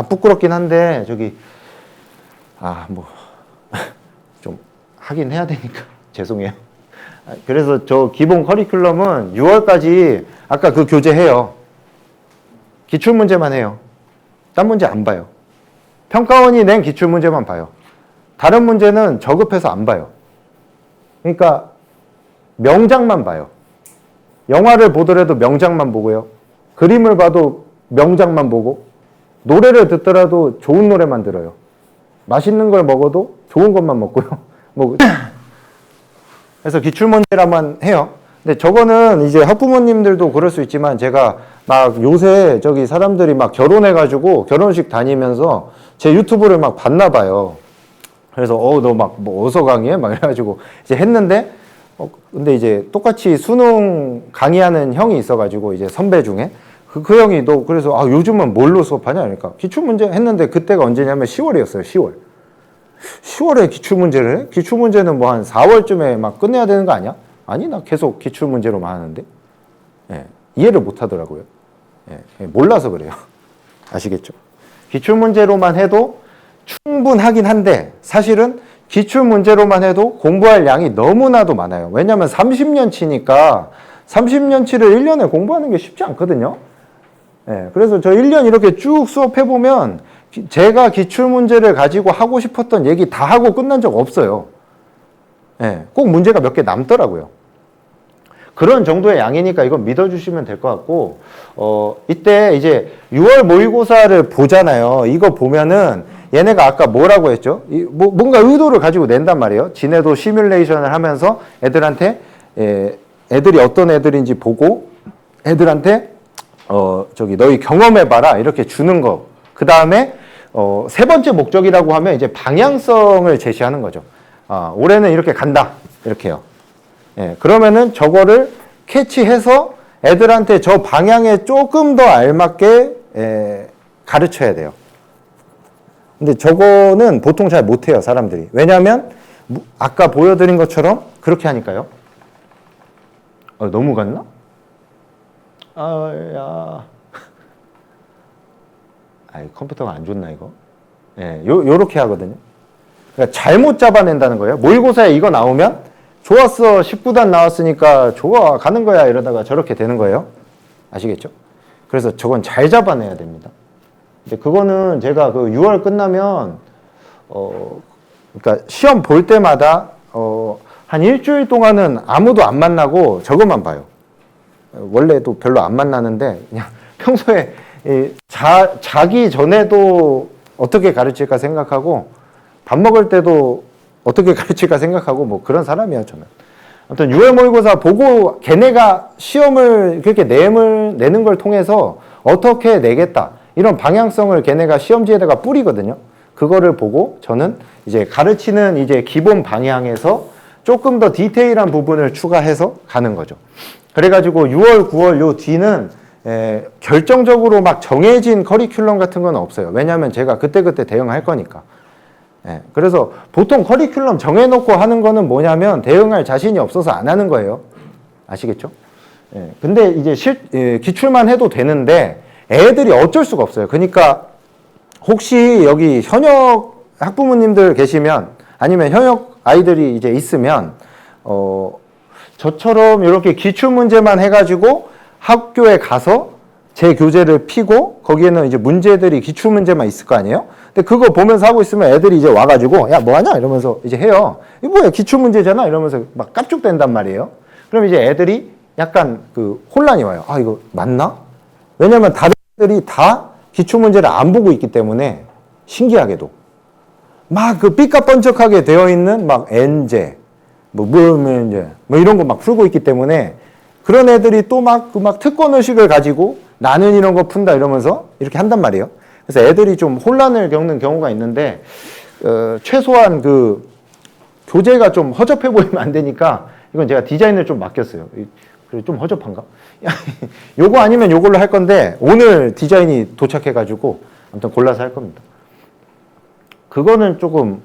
부끄럽긴 한데 저기 뭐 좀 하긴 해야 되니까 죄송해요. 그래서 저 기본 커리큘럼은 6월까지 아까 그 교재 해요. 기출문제만 해요. 딴 문제 안 봐요. 평가원이 낸 기출문제만 봐요. 다른 문제는 저급해서 안 봐요. 그러니까 명작만 봐요. 영화를 보더라도 명작만 보고요. 그림을 봐도 명작만 보고 노래를 듣더라도 좋은 노래만 들어요. 맛있는 걸 먹어도 좋은 것만 먹고요. 뭐 그래서 기출문제라만 해요. 근데 저거는 이제 학부모님들도 그럴 수 있지만 제가 막 요새 저기 사람들이 막 결혼해가지고 결혼식 다니면서 제 유튜브를 막 봤나 봐요. 그래서 너 막 뭐 어디서 강의해? 막 이래가지고 이제 했는데 근데 이제 똑같이 수능 강의하는 형이 있어가지고 이제 선배 중에 그 형이 너 그래서 요즘은 뭘로 수업하냐? 그러니까 기출문제 했는데 그때가 언제냐면 10월이었어요. 10월에 기출문제를 해? 기출문제는 뭐 한 4월쯤에 막 끝내야 되는 거 아니야? 아니 나 계속 기출문제로만 하는데 이해를 못 하더라고요. 몰라서 그래요. 아시겠죠? 기출문제로만 해도 충분하긴 한데 사실은 기출문제로만 해도 공부할 양이 너무나도 많아요. 왜냐하면 30년치니까 30년치를 1년에 공부하는 게 쉽지 않거든요. 그래서 저 1년 이렇게 쭉 수업해보면 제가 기출문제를 가지고 하고 싶었던 얘기 다 하고 끝난 적 없어요. 예, 꼭 문제가 몇 개 남더라고요. 그런 정도의 양이니까 이건 믿어주시면 될 것 같고, 이때 이제 6월 모의고사를 보잖아요. 이거 보면은 얘네가 아까 뭐라고 했죠? 뭔가 의도를 가지고 낸단 말이에요. 지네도 시뮬레이션을 하면서 애들한테, 애들이 어떤 애들인지 보고 애들한테, 너희 경험해봐라. 이렇게 주는 거. 그 다음에, 세 번째 목적이라고 하면 이제 방향성을 제시하는 거죠. 올해는 이렇게 간다. 이렇게요. 예, 그러면은 저거를 캐치해서 애들한테 저 방향에 조금 더 알맞게 가르쳐야 돼요. 근데 저거는 보통 잘 못해요, 사람들이. 왜냐하면 아까 보여드린 것처럼 그렇게 하니까요. 너무 갔나? 컴퓨터가 안 좋나 이거? 예, 요렇게 하거든요. 그러니까 잘못 잡아낸다는 거예요. 모의고사에 이거 나오면 좋았어. 19단 나왔으니까 좋아. 가는 거야. 이러다가 저렇게 되는 거예요. 아시겠죠? 그래서 저건 잘 잡아내야 됩니다. 근데 그거는 제가 그 6월 끝나면, 그러니까 시험 볼 때마다, 한 일주일 동안은 아무도 안 만나고 저것만 봐요. 원래도 별로 안 만나는데, 그냥 평소에 자기 전에도 어떻게 가르칠까 생각하고, 밥 먹을 때도 어떻게 가르칠까 생각하고 뭐 그런 사람이에요, 저는. 아무튼 6월 모의고사 보고 걔네가 시험을 그렇게 내는 걸 통해서 어떻게 내겠다. 이런 방향성을 걔네가 시험지에다가 뿌리거든요. 그거를 보고 저는 이제 가르치는 이제 기본 방향에서 조금 더 디테일한 부분을 추가해서 가는 거죠. 그래가지고 6월, 9월 요 뒤는 결정적으로 막 정해진 커리큘럼 같은 건 없어요. 왜냐하면 제가 그때그때 대응할 거니까. 그래서 보통 커리큘럼 정해놓고 하는 거는 뭐냐면 대응할 자신이 없어서 안 하는 거예요. 아시겠죠? 근데 이제 기출만 해도 되는데 애들이 어쩔 수가 없어요. 그러니까 혹시 여기 현역 학부모님들 계시면 아니면 현역 아이들이 이제 있으면 저처럼 이렇게 기출문제만 해가지고 학교에 가서 제 교재를 피고 거기에는 이제 문제들이 기출문제만 있을 거 아니에요? 근데 그거 보면서 하고 있으면 애들이 이제 와가지고 야 뭐하냐 이러면서 이제 해요. 이거 뭐야 기출문제잖아 이러면서 막 깝죽댄단 말이에요. 그럼 이제 애들이 약간 그 혼란이 와요. 이거 맞나? 왜냐면 다른 애들이 다 기출문제를 안 보고 있기 때문에 신기하게도 막 그 삐까뻔쩍하게 되어 있는 막 N제 뭐 이런 거 막 풀고 있기 때문에 그런 애들이 또 막 특권의식을 가지고 나는 이런 거 푼다 이러면서 이렇게 한단 말이에요. 그래서 애들이 좀 혼란을 겪는 경우가 있는데, 최소한 그 교재가 좀 허접해 보이면 안 되니까 이건 제가 디자인을 좀 맡겼어요. 그래, 좀 허접한가? 요거 아니면 요걸로 할 건데, 오늘 디자인이 도착해가지고 아무튼 골라서 할 겁니다. 그거는 조금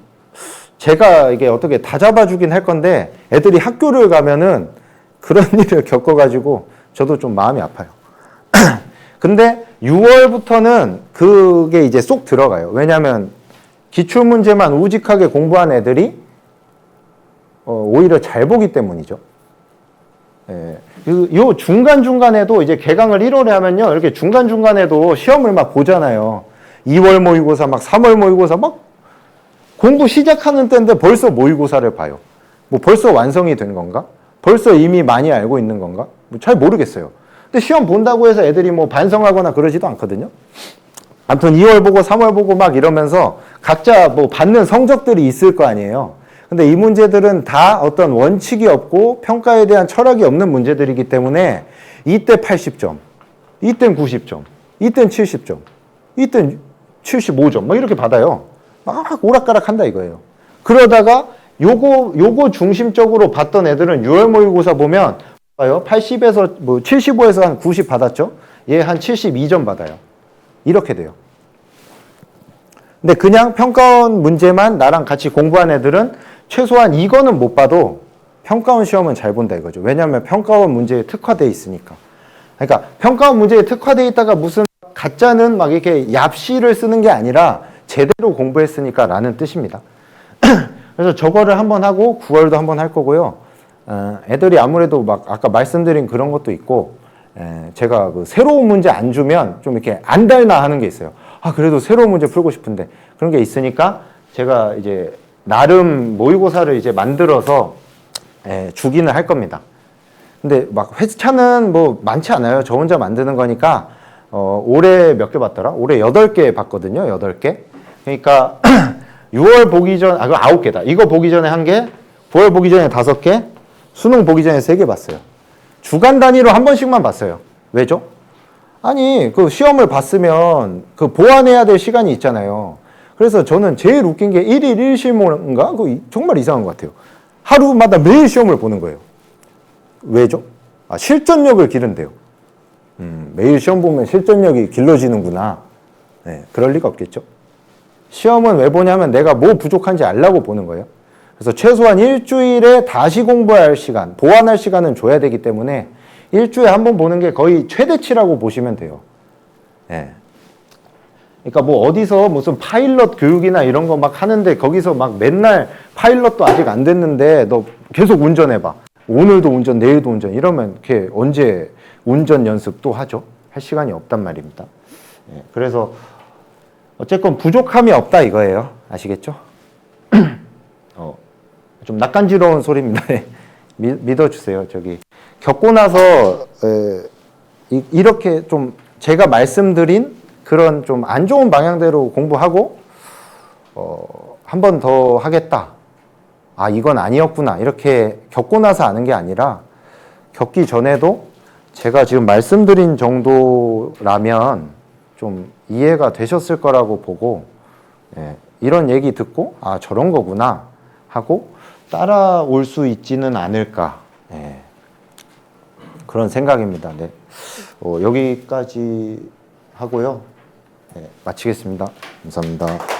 제가 이게 어떻게 다 잡아주긴 할 건데, 애들이 학교를 가면은 그런 일을 겪어가지고 저도 좀 마음이 아파요. 근데 6월부터는 그게 이제 쏙 들어가요. 왜냐하면 기출문제만 우직하게 공부한 애들이 오히려 잘 보기 때문이죠. 요 중간중간에도 이제 개강을 1월에 하면요. 이렇게 중간중간에도 시험을 막 보잖아요. 2월 모의고사, 막 3월 모의고사, 막 공부 시작하는 때인데 벌써 모의고사를 봐요. 뭐 벌써 완성이 된 건가? 벌써 이미 많이 알고 있는 건가? 뭐 잘 모르겠어요. 근데 시험 본다고 해서 애들이 뭐 반성하거나 그러지도 않거든요. 아무튼 2월 보고 3월 보고 막 이러면서 각자 뭐 받는 성적들이 있을 거 아니에요. 근데 이 문제들은 다 어떤 원칙이 없고 평가에 대한 철학이 없는 문제들이기 때문에 이때 80점, 이땐 90점, 이땐 70점, 이땐 75점 막 이렇게 받아요. 막 오락가락 한다 이거예요. 그러다가 요거 중심적으로 봤던 애들은 6월 모의고사 보면 80에서 뭐 75에서 한 90 받았죠? 얘 한 72점 받아요. 이렇게 돼요. 근데 그냥 평가원 문제만 나랑 같이 공부한 애들은 최소한 이거는 못 봐도 평가원 시험은 잘 본다 이거죠. 왜냐하면 평가원 문제에 특화되어 있으니까. 그러니까 평가원 문제에 특화되어 있다가 무슨 가짜는 막 이렇게 얍시를 쓰는 게 아니라 제대로 공부했으니까 라는 뜻입니다. 그래서 저거를 한번 하고 9월도 한번 할 거고요. 애들이 아무래도 막 아까 말씀드린 그런 것도 있고 제가 그 새로운 문제 안 주면 좀 이렇게 안달나 하는 게 있어요. 아, 그래도 새로운 문제 풀고 싶은데 그런 게 있으니까 제가 이제 나름 모의고사를 이제 만들어서 주기는 할 겁니다. 근데 막 회차는 뭐 많지 않아요. 저 혼자 만드는 거니까 올해 몇 개 봤더라? 올해 8개 봤거든요. 8개. 그러니까 6월 보기 전, 그럼 9개다. 이거 보기 전에 1개, 9월 보기 전에 5개, 수능 보기 전에 3개 봤어요. 주간 단위로 한 번씩만 봤어요. 왜죠? 아니, 그 시험을 봤으면 그 보완해야 될 시간이 있잖아요. 그래서 저는 제일 웃긴 게 1일 1실무인가? 그거 정말 이상한 것 같아요. 하루마다 매일 시험을 보는 거예요. 왜죠? 아, 실전력을 기른대요. 매일 시험 보면 실전력이 길러지는구나. 네, 그럴 리가 없겠죠. 시험은 왜 보냐면 내가 뭐 부족한지 알라고 보는 거예요. 그래서 최소한 일주일에 다시 공부할 시간, 보완할 시간은 줘야 되기 때문에 일주일에 한 번 보는 게 거의 최대치라고 보시면 돼요. 네. 그러니까 뭐 어디서 무슨 파일럿 교육이나 이런 거 막 하는데 거기서 막 맨날 파일럿도 아직 안 됐는데 너 계속 운전해봐. 오늘도 운전, 내일도 운전 이러면 이렇게 언제 운전 연습 또 하죠? 할 시간이 없단 말입니다. 네. 그래서 어쨌건 부족함이 없다 이거예요. 아시겠죠? 좀 낯간지러운 소리입니다. 믿어주세요. 저기 겪고 나서 이렇게 좀 제가 말씀드린 그런 좀 안 좋은 방향대로 공부하고 한 번 더 하겠다. 아, 이건 아니었구나. 이렇게 겪고 나서 아는 게 아니라 겪기 전에도 제가 지금 말씀드린 정도라면 좀 이해가 되셨을 거라고 보고 이런 얘기 듣고 아, 저런 거구나 하고 따라올 수 있지는 않을까. 그런 생각입니다. 네. 여기까지 하고요. 마치겠습니다. 감사합니다.